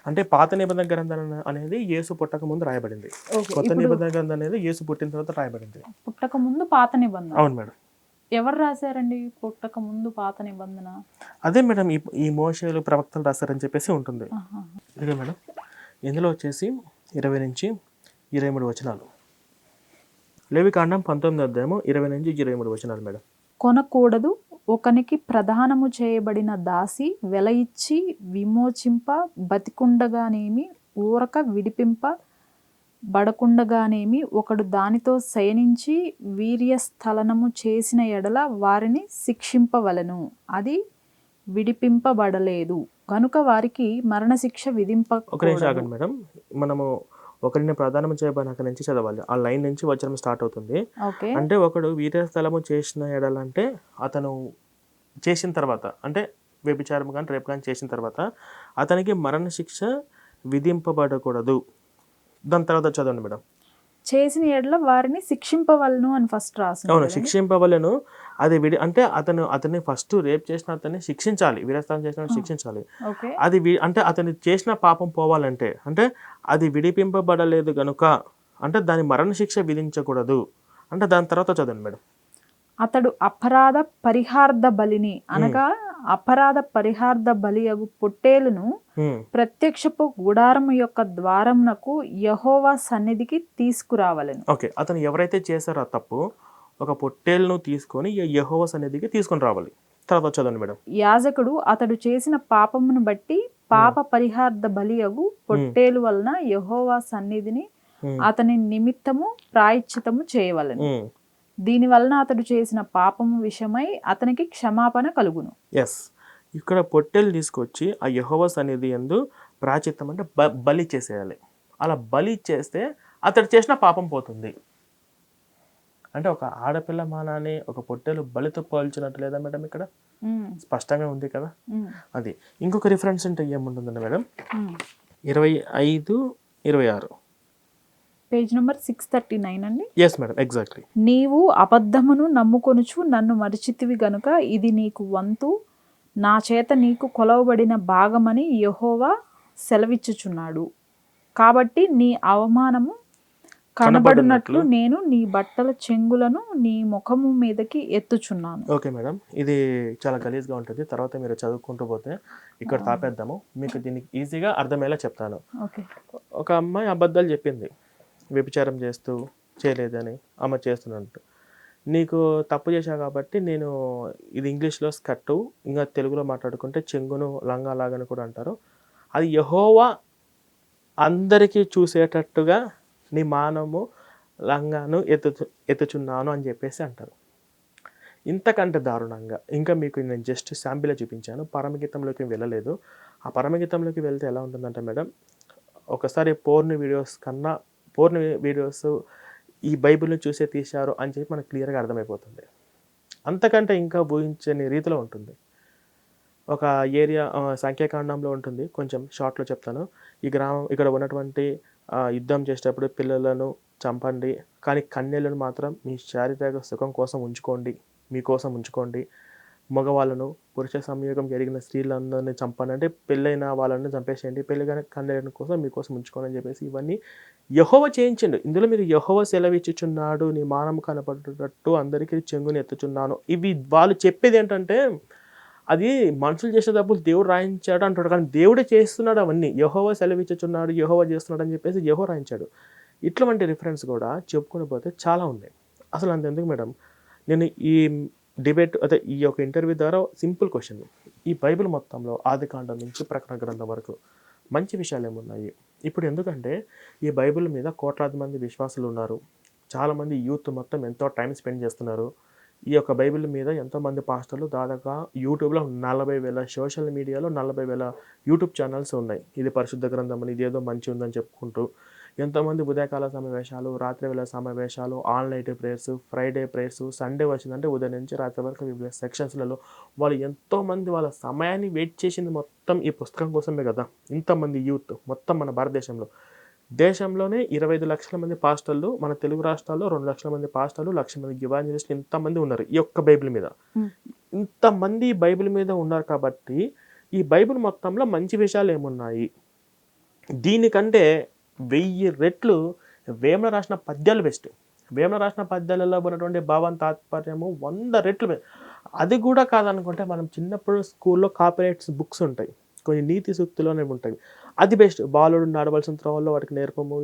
అంటే పాత నిబంధన గ్రంథం అనేది యేసు పుట్టక ముందు రాయబడింది. కొత్త నిబంధన గ్రంథం అనేది యేసు పుట్టిన తర్వాత రాయబడింది. పుట్టక ముందు పాత నిబంధన. అవును మేడం. ఎవరు రాశారండి పుట్టక ముందు పాత నిబంధన? అదే మేడం, ఈ మోషేలు ప్రవక్తలు రాశారని చెప్పేసి ఉంటుంది. ఇదే మేడం, ఇందులో వచ్చేసి 20-23 వచనాలు. లేవికాండం 19వ అధ్యాయము 20-23 వచనాలు మేడం. కొనకూడదు, ఒకనికి ప్రదానము చేయబడిన దాసి వెల ఇచ్చి విమోచింప బతికుండగానేమి ఊరక విడిపింప బడకుండగానేమి ఒకడు దానితో శయనించి వీర్యస్థలనము చేసిన ఎడల వారిని శిక్షింపవలెను. అది విడిపింపబడలేదు కనుక వారికి మరణశిక్ష ఒక నిమిషం ఆగండి మేడం. మనము ఒకరిని ప్రదానం చేయబడిన అక్కడి నుంచి చదవాలి. ఆ లైన్ నుంచి వచనం స్టార్ట్ అవుతుంది. అంటే ఒకడు వీర్యస్థలము చేసిన ఎడలంటే అతను చేసిన తర్వాత, అంటే వ్యభిచారం కానీ రేపు కానీ చేసిన తర్వాత అతనికి మరణశిక్ష విధింపబడకూడదు. దాని తర్వాత చదవండి మేడం. చేసిన ఎడల వారిని శిక్షింపవలను అని ఫస్ట్ రాసింది. అవును, శిక్షింపవలను. అది అంటే అతన్ని ఫస్ట్ రేప్ చేసిన అతన్ని శిక్షించాలి, వీరస్థానం చేసిన శిక్షించాలి. అది అంటే అతను చేసిన పాపం పోవాలంటే, అంటే అది విడిపింపబడలేదు గనుక అంటే దాని మరణ శిక్ష విధించకూడదు. అంటే దాని తర్వాత చదవండి మేడం. అతడు అపరాధ పరిహార్థ బలిని అనగా అపరాధ పరిహార్థ బలియగు పొట్టేలును ప్రత్యక్షపు గుడారము యొక్క ద్వారమునకు యెహోవా సన్నిధికి తీసుకురావాలని. ఓకే, అతను ఎవరైతే చేశారో ఆ తప్పు, ఒక పొట్టేలును తీసుకొని యెహోవా సన్నిధికి తీసుకొని రావాలి. తర్వాత చదవండి మేడం. యాజకుడు అతడు చేసిన పాపమును బట్టి పాప పరిహార్థ బలియగు పొట్టేలు వలన యెహోవా సన్నిధిని అతని నిమిత్తము ప్రాయశ్చిత్తము చేయవలెను. దీని వలన అతడు చేసిన పాపము విషయమై అతనికి క్షమాపణ కలుగును. ఎస్, ఇక్కడ పొట్టేలు తీసుకొచ్చి ఆ యెహోవా సన్నిధి యందు ప్రాయశ్చిత్తం అంటే బలి చేసేయాలి. అలా బలి చేస్తే అతడు చేసిన పాపం పోతుంది. అంటే ఒక ఆడపిల్ల మానాన్ని ఒక పొట్టేలు బలితో పోల్చినట్టు లేదా మేడం? ఇక్కడ స్పష్టంగా ఉంది కదా. అది ఇంకొక రిఫరెన్స్ అంటే ఏముంటుందండి మేడం? 25-26 పేజ్ నెంబర్ 639 అండి. Yes madam, exactly. నీవు అబద్ధమును నమ్ముకొనుచు నన్ను మరిచితివి గనుక ఇది నీకు వంతు, నా చేత నీకు కొలవబడిన భాగమని యెహోవా సెలవిచ్చుచున్నాడు. కాబట్టి నీ అవమానము కనబడినట్లు నేను నీ బట్టల చెంగులను నీ ముఖము మీదకి ఎత్తుచున్నాను. ఓకే మేడం, ఇది చాలా గలీజ్గా ఉంటుంది. తర్వాత మీరు చదువుకుంటూ పోతే ఇక్కడ తాపేద్దాము. మీకు దీనికి ఈజీగా అర్థమయ్యేలా చెప్తాను. ఓకే. ఒక అమ్మాయి అబద్ధాలు చెప్పింది, వ్యభిచారం చేస్తూ చేయలేదని, ఆమె చేస్తున్నట్టు. నీకు తప్పు చేశావు కాబట్టి నేను ఇది ఇంగ్లీష్లో స్కర్టు, ఇంకా తెలుగులో మాట్లాడుకుంటే చెంగును లంగా లాగని కూడా అంటారు. అది యెహోవా అందరికీ చూసేటట్టుగా నీ మానము లంగాను ఎత్తుచున్నాను అని చెప్పేసి అంటారు. ఇంతకంటే దారుణంగా ఇంకా మీకు నేను జస్ట్ శాంపిల్ చూపించాను. పరమగీతంలోకి వెళ్ళలేదు. ఆ పరమగీతంలోకి వెళ్తే ఎలా ఉంటుందంటే మేడం, ఒకసారి పోర్న్ వీడియోస్ ఈ బైబిల్ని చూసే తీశారు అని చెప్పి మనకు క్లియర్గా అర్థమైపోతుంది. అంతకంటే ఇంకా ఊహించని రీతిలో ఉంటుంది. ఒక ఏరియా సంఖ్యాకాండంలో ఉంటుంది, కొంచెం షార్ట్లో చెప్తాను. ఈ గ్రామం ఇక్కడ ఉన్నటువంటి యుద్ధం చేసేటప్పుడు పిల్లలను చంపండి, కానీ కన్యలను మాత్రం మీ శారీరక సుఖం కోసం ఉంచుకోండి, మీకోసం ఉంచుకోండి. మగవాళ్ళను పురుష సంయోగం జరిగిన స్త్రీలందరినీ చంపండి, అంటే పెళ్ళైన వాళ్ళని చంపేసేయండి, పెళ్ళిన కన్యల కోసం మీకోసం ఉంచుకోండి అని చెప్పేసి ఇవన్నీ యెహోవా చేయించండు. ఇందులో మీరు యెహోవా సెలవిచ్చుచున్నాడు, నీ మానం కనపడేటట్టు అందరికీ చెంగుని ఎత్తుచున్నాను. ఇవి వాళ్ళు చెప్పేది ఏంటంటే అది మనుషులు చేసేటప్పుడు దేవుడు రాయించాడు అంటాడు, కానీ దేవుడే చేస్తున్నాడు అవన్నీ. యెహోవా సెలవిచ్చుచున్నాడు, యెహోవా చేస్తున్నాడు అని చెప్పేసి యెహోవా రాయించాడు. ఇటువంటి రిఫరెన్స్ కూడా చెప్పుకొని పోతే చాలా ఉన్నాయి. అసలు అంతెందుకు మేడం, నేను ఈ డిబేట్ అదే ఈ యొక్క ఇంటర్వ్యూ ద్వారా సింపుల్ క్వశ్చన్, ఈ బైబిల్ మొత్తంలో ఆదికాండం నుంచి ప్రకటన గ్రంథం వరకు మంచి విషయాలు ఏమున్నాయి? ఇప్పుడు ఎందుకంటే ఈ బైబిల్ మీద కోట్లాది మంది విశ్వాసులు ఉన్నారు, చాలామంది యూత్ మొత్తం ఎంతో టైం స్పెండ్ చేస్తున్నారు. ఈ యొక్క బైబిల్ మీద ఎంతోమంది పాస్టర్లు దాదాపుగా యూట్యూబ్లో 40,000 సోషల్ మీడియాలో 40,000 యూట్యూబ్ ఛానల్స్ ఉన్నాయి. ఇది పరిశుద్ధ గ్రంథం అని, ఇదేదో మంచి ఉందని చెప్పుకుంటూ ఎంతోమంది ఉదయకాల సమావేశాలు, రాత్రి వేళ సమావేశాలు, all night prayers, Friday prayers, Sunday వచ్చిందంటే ఉదయం నుంచి రాత్రి వరకు వివిధ సెక్షన్స్లలో వాళ్ళు ఎంతోమంది వాళ్ళ సమయాన్ని వెయిట్ చేసింది మొత్తం ఈ పుస్తకం కోసమే కదా. ఇంతమంది యూత్ మొత్తం మన భారతదేశంలో, దేశంలోనే 25 లక్షల మంది పాస్టర్లు, మన తెలుగు రాష్ట్రాల్లో 2 లక్షల మంది పాస్టర్లు, 1,00,000 మంది ఎవాంజలిస్టులు ఇంతమంది ఉన్నారు ఈ యొక్క బైబిల్ మీద. ఇంతమంది బైబిల్ మీద ఉన్నారు కాబట్టి ఈ బైబిల్ మొత్తంలో మంచి విషయాలు ఏమున్నాయి? దీనికంటే 1000 రెట్లు వేమన రాసిన పద్యాలు బెస్ట్. వేమన రాసిన పద్యాలలో ఉన్నటువంటి భావం తాత్పర్యము 100 రెట్లు. అది కూడా కాదనుకుంటే మనం చిన్నప్పుడు స్కూల్లో కాపీరైట్స్ బుక్స్ ఉంటాయి, కొన్ని నీతి సూక్తులు అనేవి ఉంటాయి, అది బెస్ట్. బాలుడు నడవలసిన త్రోవల్లో వాటికి నేర్పము,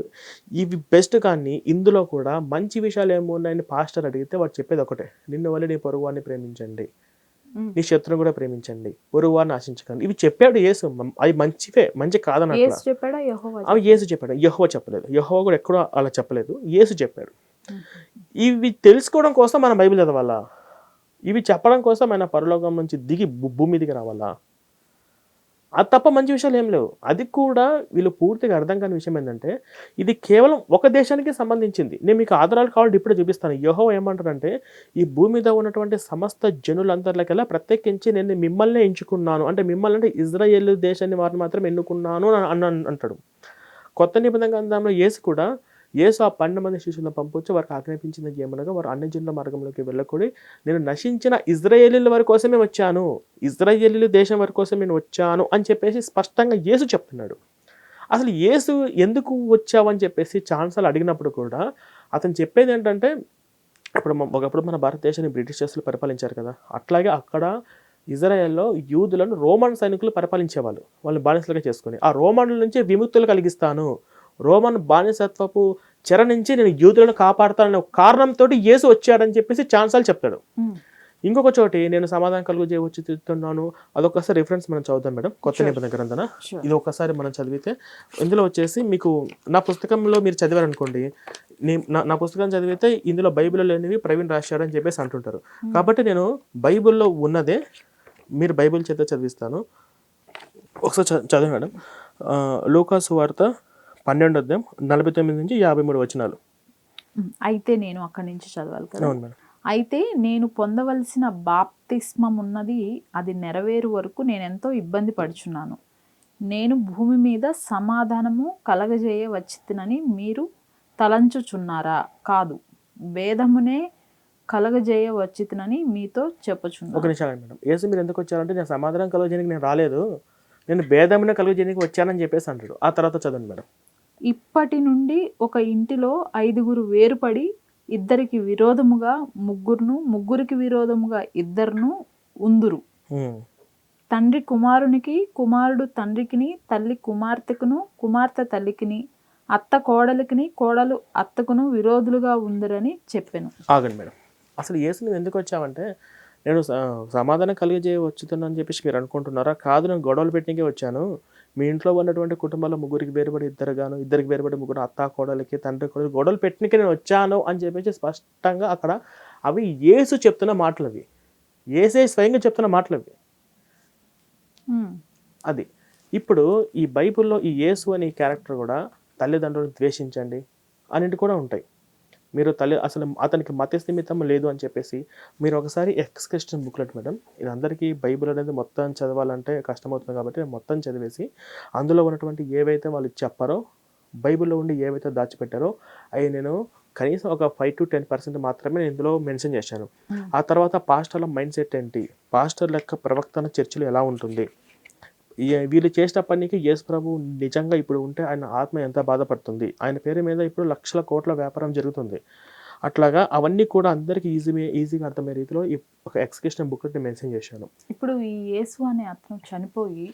ఇవి బెస్ట్. కానీ ఇందులో కూడా మంచి విషయాలు ఏమున్నాయని పాస్టర్ అడిగితే వాడు చెప్పేది ఒకటే, నిన్ను వల్ల నీ పొరుగువాన్ని ప్రేమించండి, నీ శత్రువును కూడా ప్రేమించండి, పొరుగువాన్ని ఆశించకండి. ఇవి చెప్పాడు యేసు. అవి మంచివే, మంచి కాదన్నట్ల. అవి యేసు చెప్పాడు, యెహోవా చెప్పలేదు. యెహోవా కూడా ఎక్కడో అలా చెప్పలేదు, యేసు చెప్పాడు. ఇవి తెలుసుకోవడం కోసం మనం బైబిల్ చదవాలా? ఇవి చెప్పడం కోసం ఆయన పరలోకం నుంచి దిగి భూమి మీదకి రావాలా? అది తప్ప మంచి విషయాలు ఏం లేవు. అది కూడా వీళ్ళు పూర్తిగా అర్థం కాని విషయం ఏంటంటే, ఇది కేవలం ఒక దేశానికి సంబంధించింది. నేను మీకు ఆధారాలు కావాలంటే ఇప్పుడే చూపిస్తాను. యెహోవా ఏమంటారంటే, ఈ భూమి మీద ఉన్నటువంటి సమస్త జనులందరికల్లా ప్రత్యేకించి నేను మిమ్మల్ని ఎంచుకున్నాను, అంటే మిమ్మల్ని అంటే ఇజ్రాయేల్ దేశాన్ని వారిని మాత్రం ఎన్నుకున్నాను అని అంటాడు. కొత్త నిబంధన గ్రంథంలో యేసు ఆ 12 మంది శిష్యులను పంపించి వారికి ఆజ్ఞాపించినది ఏమనగా, వారు అన్యజనుల మార్గంలోకి వెళ్ళకూడి నేను నశించిన ఇజ్రాయేలీల వారి కోసమే వచ్చాను, ఇజ్రాయేలీల దేశం వారి కోసం నేను వచ్చాను అని చెప్పేసి స్పష్టంగా యేసు చెప్తున్నాడు. అసలు యేసు ఎందుకు వచ్చావు అని చెప్పేసి ఛాన్సాలు అడిగినప్పుడు కూడా అతను చెప్పేది ఏంటంటే, ఒకప్పుడు మన భారతదేశాన్ని బ్రిటిషర్స్లు పరిపాలించారు కదా, అట్లాగే అక్కడ ఇజ్రాయెల్లో యూదులను రోమన్ సైనికులు పరిపాలించేవాళ్ళు, వాళ్ళని బానిసలుగా చేసుకుని. ఆ రోమన్ల నుంచి విముక్తులు కలిగిస్తాను, రోమన్ బానిసత్వపు చెర నుంచి నేను యూదులను కాపాడుతాననే కారణంతో యేసు వచ్చాడని చెప్పేసి ఛాన్సాలు చెప్తాడు. ఇంకొక చోటి నేను సమాధానం కలుగు వచ్చి తిరుగుతున్నాను, అదొకసారి రిఫరెన్స్ మనం చదువుతాం మేడం, కొత్త నిబంధన గ్రంథన. ఇది ఒకసారి మనం చదివితే ఇందులో వచ్చేసి మీకు నా పుస్తకంలో మీరు చదివారనుకోండి, నా పుస్తకం చదివితే ఇందులో బైబిల్లో లేనివి ప్రవీణ్ రాశాడని చెప్పేసి అంటుంటారు. కాబట్టి నేను బైబిల్లో ఉన్నదే మీరు బైబిల్ చేత చదివిస్తాను. ఒకసారి చదివి మేడం. లూకాసు వార్త 12:49-53 వచనాలు. అయితే నేను అక్కడి నుంచి చదవాలి కదా. అవును మేడం. అయితే నేను పొందవలసిన బాప్తిస్మం ఉన్నది, అది నెరవేరు వరకు నేనెంతో ఇబ్బంది పడుచున్నాను. నేను భూమి మీద సమాధానము కలగజేయ వచ్చితినని మీరు తలంచుచున్నారా? కాదు, భేదమునే కలగజేయ వచ్చితినని మీతో చెప్పుచున్నాను. ఒక నిమిషం మేడం. యేసు మీరు ఎందుకు వచ్చారంటే, నేను సమాధానం కలగజేయడానికి నేను రాలేదు, నేను భేదమునే కలుగజేయడానికి వచ్చానని చెప్పేసి అంటాడు. ఆ తర్వాత చదవండి మేడం. ఇప్పటి నుండి ఒక ఇంటిలో 5 వేరుపడి, ఇద్దరికి విరోధముగా ముగ్గురును, ముగ్గురికి విరోధముగా ఇద్దరును ఉందురు. తండ్రి కుమారునికి, కుమారుడు తండ్రికిని, తల్లి కుమార్తెకును, కుమార్తె తల్లికిని, అత్త కోడలికిని, కోడలు అత్తకును విరోధులుగా ఉందరని చెప్పాను. ఆగండి మేడం. అసలు యేసు నువ్వు ఎందుకు వచ్చావంటే, నేను సమాధానం కలిగజేయ వచ్చుతున్నాను చెప్పేసి మీరు అనుకుంటున్నారా? కాదు, నేను గొడవలు పెట్టినకే వచ్చాను. మీ ఇంట్లో ఉన్నటువంటి కుటుంబాల్లో ముగ్గురికి వేరుపడి ఇద్దరుగాను, ఇద్దరికి వేరుపడి ముగ్గురు, అత్త కోడలికి, తండ్రి కోడలు గొడవలు పెట్టినకే నేను వచ్చాను అని చెప్పేసి స్పష్టంగా అక్కడ అవి యేసు చెప్తున్న మాటలు, అవి యేసే స్వయంగా చెప్తున్న మాటలు అవి. అది ఇప్పుడు ఈ బైబిల్లో ఈ యేసు అనే క్యారెక్టర్ కూడా తల్లిదండ్రులను ద్వేషించండి అన్నింటి కూడా ఉంటాయి. మీరు అసలు అతనికి మతస్థిమితం లేదు అని చెప్పేసి మీరు ఒకసారి ఎక్స్క్రిప్షన్ బుక్లెట్ మేడం, ఇది అందరికీ బైబిల్ అనేది మొత్తం చదవాలంటే కష్టమవుతుంది కాబట్టి మొత్తం చదివేసి అందులో ఉన్నటువంటి ఏవైతే వాళ్ళు చెప్పారో, బైబిల్లో ఉండి ఏవైతే దాచిపెట్టారో అవి నేను కనీసం ఒక 5-10% మాత్రమే నేను ఇందులో మెన్షన్ చేశాను. ఆ తర్వాత పాస్టర్ల మైండ్ సెట్ ఏంటి, పాస్టర్ యొక్క ప్రవక్తన చర్చలు ఎలా ఉంటుంది, వీళ్ళు చేసిన పనికి యేసు ప్రభు నిజంగా ఇప్పుడు ఉంటే ఆయన ఆత్మ ఎంత బాధపడుతుంది, ఆయన పేరు మీద ఇప్పుడు లక్షల కోట్ల వ్యాపారం జరుగుతుంది. అట్లాగా అవన్నీ కూడా అందరికీ ఈజీగా అర్థమయ్యే రీతిలో ఒక ఎక్స్క్రిప్షన్ బుక్లెట్ మెన్షన్ చేశాను. ఇప్పుడు ఈ యేసు అనే అతను చనిపోయి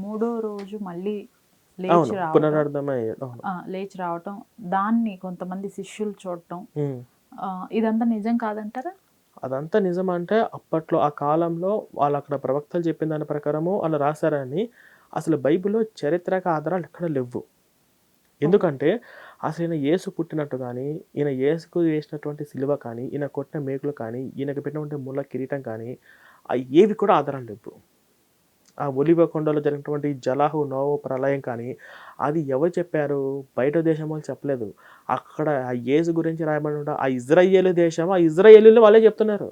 3వ రోజు మళ్ళీ లేచి అవును, రావటం, పునరార్థమై అవును. లేచి రావటం, దాన్ని కొంతమంది శిష్యులు చూడటం, ఉమ్. ఇదంతా నిజం కాదంటారా? అదంతా నిజమంటే అప్పట్లో ఆ కాలంలో వాళ్ళు అక్కడ ప్రవక్తలు చెప్పిన దాని ప్రకారము అలా రాశారని అసలు బైబిల్‌లో చరిత్రక ఆధారాలు ఎక్కడ లెవ్వు. ఎందుకంటే అసలు ఈయన యేసు పుట్టినట్టు గానీ, ఈయన యేసుకు వేసినటువంటి సిలువ కానీ, ఈయన కొట్టిన మేకులు కానీ, ఈయనకు పెట్టినటువంటి ముళ్ళ కిరీటం కానీ, ఏవి కూడా ఆధారాలు లెవ్వు. ఆ ఒలివ కొండలో జరిగినటువంటి జలాహు, నోవహు ప్రళయం కానీ, అది ఎవరు చెప్పారు? బయట దేశం వాళ్ళు చెప్పలేదు. అక్కడ ఆ యేసు గురించి రాయబడిన ఆ ఇజ్రాయేలు దేశం, ఆ ఇజ్రాయేలీలు వాళ్ళే చెప్తున్నారు.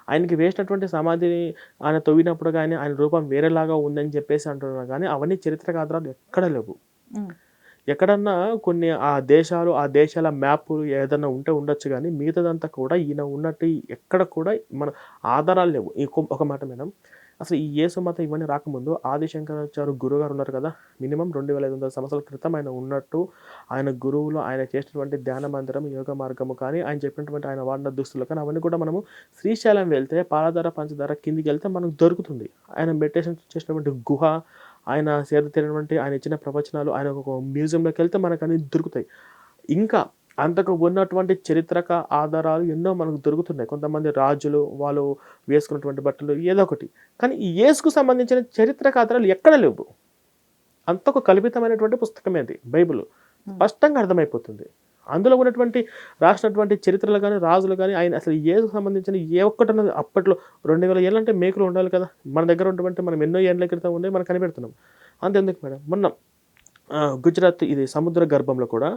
ఆయనకి వేసినటువంటి సమాధిని ఆయన తవ్వినప్పుడు గానీ, ఆయన రూపం వేరేలాగా ఉందని చెప్పేసి అంటున్నారు గానీ, అవన్నీ చరిత్రక ఆధారాలు ఎక్కడ లేవు. హ్మ్. ఎక్కడన్నా కొన్ని ఆ దేశాలు, ఆ దేశాల మ్యాపులు ఏదన్నా ఉంటే ఉండొచ్చు గానీ, మిగతాదంతా కూడా ఈయన ఉన్నట్టు ఎక్కడ కూడా మన ఆధారాలు లేవు. ఒక మాట మేడం, అసలు ఈ యేసు మతం ఇవన్నీ రాకముందు ఆది శంకరాచార్య గురువుగారు ఉన్నారు కదా! మినిమమ్ 2500 సంవత్సరాల క్రితం ఆయన ఉన్నట్టు, ఆయన గురువులు ఆయన చేసినటువంటి ధ్యాన మందిరం, యోగ మార్గము కానీ, ఆయన చెప్పినటువంటి ఆయన వాడిన దుస్తులు కానీ, అవన్నీ కూడా మనము శ్రీశైలం వెళ్తే పాలధార, పంచదార కిందికెళ్తే మనకు దొరుకుతుంది. ఆయన మెడిటేషన్ చేసినటువంటి గుహ, ఆయన సేద తీరినటువంటి ఆయన ఇచ్చిన ప్రవచనాలు, ఆయన ఒక మ్యూజియంలోకెళ్తే మనకన్నీ దొరుకుతాయి. ఇంకా అంతకు ఉన్నటువంటి చరిత్రక ఆధారాలు ఎన్నో మనకు దొరుకుతున్నాయి. కొంతమంది రాజులు, వాళ్ళు వేసుకున్నటువంటి బట్టలు ఏదో ఒకటి. కానీ ఈ యేసుకు సంబంధించిన చరిత్రక ఆధారాలు ఎక్కడ లేవు. అంత ఒక కల్పితమైనటువంటి పుస్తకమే అది బైబిల్. స్పష్టంగా అర్థమైపోతుంది. అందులో ఉన్నటువంటి రాసినటువంటి చరిత్రలు గానీ, రాజులు గానీ, ఆయన అసలు యేసుకు సంబంధించిన ఏ ఒక్కటన్నది అప్పట్లో 2000 ఏళ్ళంటే మేకులు ఉండాలి కదా! మన దగ్గర ఉన్నటువంటి మనం ఎన్నో ఏండ్ల క్రితం ఉన్నయి మనం కనిపెడుతున్నాం. అంతెందుకు మేడం, మొన్న గుజరాత్ ఇది సముద్ర గర్భంలో కూడా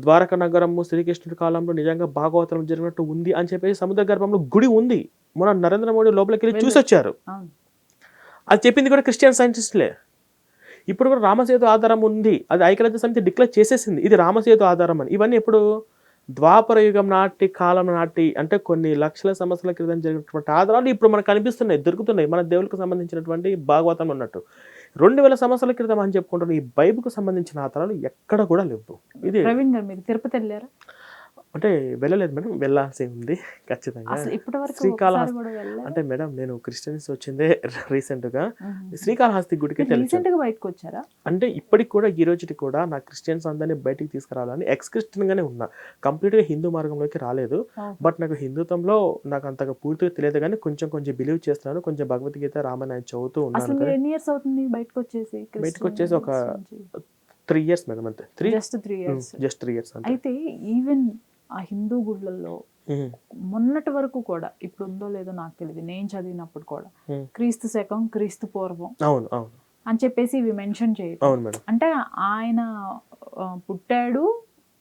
ద్వారకా నగరము శ్రీకృష్ణుడి కాలంలో నిజంగా భాగవతం జరిగినట్టు ఉంది అని చెప్పేసి సముద్ర గర్భంలో గుడి ఉంది. మొన్న నరేంద్ర మోడీ లోపలికెళ్ళి చూసొచ్చారు. అవును. అది చెప్పింది కూడా క్రిస్టియన్ సైంటిస్టులే. ఇప్పుడు కూడా రామసేతు ఆధారం ఉంది. అది ఐక్యరాజ్య సమితి డిక్లేర్ చేసేసింది. ఇది రామసేతు ఆధారం అని. ఇవన్నీ ఎప్పుడు? ద్వాపర యుగం నాటి కాలం నాటి, అంటే కొన్ని లక్షల సంవత్సరాల క్రితం జరిగినటువంటి ఆధారాలు ఇప్పుడు మనకు కనిపిస్తున్నాయి, దొరుకుతున్నాయి. మన దేవుళ్ళకి సంబంధించినటువంటి భాగవతం ఉన్నట్టు. 2000 సంవత్సరాల క్రితం అని చెప్పుకుంటున్న ఈ బైబిల్‌కు సంబంధించిన ఆధారాలు ఎక్కడ కూడా లేవు. ఇది ప్రవీణ్ గారు, మీరు తిరుపతి వెళ్ళారా? అంటే వెళ్ళలేదు మేడం. వెళ్ళాల్సి ఉంది ఖచ్చితంగా. అసలు ఇప్పటివరకు శ్రీకాళహస్తి ఒకసారి కూడా వెళ్ళారా? అంటే మేడం నేను క్రిస్టియన్స్ వచ్చిందే రీసెంట్‌గా. మ్మ్. శ్రీకాళహస్తి గుడికి మీరు వెళ్ళొచ్చాను. రీసెంట్ గా బయటకు వచ్చారా? అంటే ఇప్పటికి కూడా ఈ రోజుకి కూడా నా క్రిస్టియన్స్ అందరినీ బయటికి తీసుకురావాలని ఎక్స్ క్రిస్టియన్‌గానే ఉన్నా. కంప్లీట్‌గా హిందూ మార్గంలోకి రాలేదు. ఓ. బట్ నాకు హిందుత్వంలో నాకు అంతగా పూర్తిగా తెలియదు గానీ కొంచెం బిలీవ్ చేస్తున్నాను. కొంచెం భగవద్గీత, రామాయణం చదువుతూ అసలు ఉన్నాను. మీరు ఎన్ని ఇయర్స్ అవుతుంది బయటకు వచ్చేసి? బయటకు వచ్చేసి ఒక 3 ఇయర్స్ మేడం అంతే. Just 3 years. జస్ట్ 3 ఇయర్స్ అంతే. అయితే ఈవెన్ ఆ హిందూ గుళ్ళల్లో హ్మ్. మొన్నటి వరకు కూడా, ఇప్పుడు ఉందో లేదో నాకు తెలియదు, నేను చదివినప్పుడు కూడా హ్మ్. క్రీస్తు శకం, క్రీస్తు పూర్వం అవును. అవును. అని చెప్పేసి ఇవి మెన్షన్ చేయటం. అవును మేడం. అంటే ఆయన పుట్టాడు,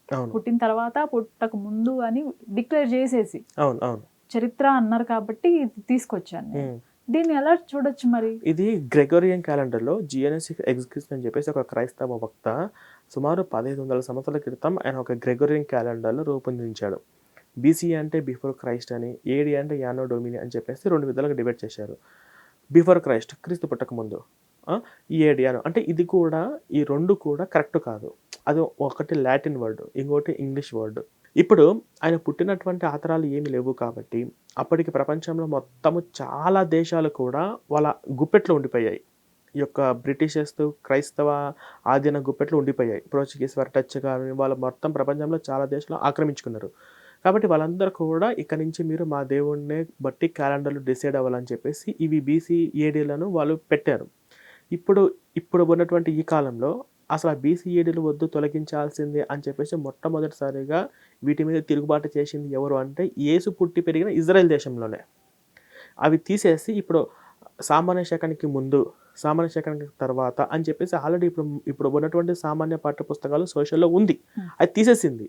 అవును. పుట్టిన తర్వాత, పుట్టక ముందు అని డిక్లేర్ చేసేసి అవును. అవును. చరిత్ర అన్నారు కాబట్టి ఇది తీసుకొచ్చాను నేను. హ్మ్. దీన్ని ఎలా చూడొచ్చు మరి? ఇది గ్రెగోరియన్ క్యాలెండర్‌లో జిఎన్ఎస్ ఎగ్జిక్యూషన్ అని చెప్పేసి ఒక క్రైస్తవ వక్త సుమారు 1500 సంవత్సరాల క్రితం ఆయన ఒక గ్రెగోరియన్ క్యాలెండర్‌లో రూపొందించాడు. బీసీ అంటే బిఫోర్ క్రైస్ట్ అని, ఏడీ అంటే యానో డొమిని అని చెప్పేసి 2 విధాలుగా డివైడ్ చేశారు. బిఫోర్ క్రైస్ట్ క్రీస్తు పుట్టకముందు, ఈ ఏడీ యానో అంటే ఇది కూడా, ఈ 2 కూడా కరెక్ట్ కాదు. అది ఒకటి లాటిన్ వర్డ్, ఇంకోటి ఇంగ్లీష్ వర్డ్. ఇప్పుడు ఆయన పుట్టినటువంటి ఆధారాలు ఏమి లేవు కాబట్టి అప్పటికి ప్రపంచంలో మొత్తము చాలా దేశాలు కూడా వాళ్ళ గుప్పెట్లో ఉండిపోయాయి. ఈ యొక్క బ్రిటిషర్స్, క్రైస్తవ ఆధీన గుప్పెట్లో ఉండిపోయాయి. పోర్చుగీస్ వారు టచ్ కానీ వాళ్ళు మొత్తం ప్రపంచంలో చాలా దేశాలు ఆక్రమించుకున్నారు. కాబట్టి వాళ్ళందరూ కూడా ఇక్కడి నుంచి మీరు మా దేవుడిని బట్టి క్యాలెండర్లు డిసైడ్ అవ్వాలని చెప్పేసి ఇవి బీసీ ఏడీలను వాళ్ళు పెట్టారు. ఇప్పుడు ఉన్నటువంటి ఈ కాలంలో అసలు ఆ బీసీ ఏడీలు వద్దు, తొలగించాల్సిందే అని చెప్పేసి మొట్టమొదటిసారిగా వీటి మీద తిరుగుబాటు చేసింది ఎవరు అంటే యేసు పుట్టి పెరిగిన ఇజ్రాయెల్ దేశంలోనే. అవి తీసేసి ఇప్పుడు సామాన్య శకానికి ముందు, సామాన్య శకానికి తర్వాత అని చెప్పేసి ఆల్రెడీ ఇప్పుడు ఉన్నటువంటి సామాన్య పాఠ్య పుస్తకాలు సోషల్‌లో ఉంది. అది తీసేసింది.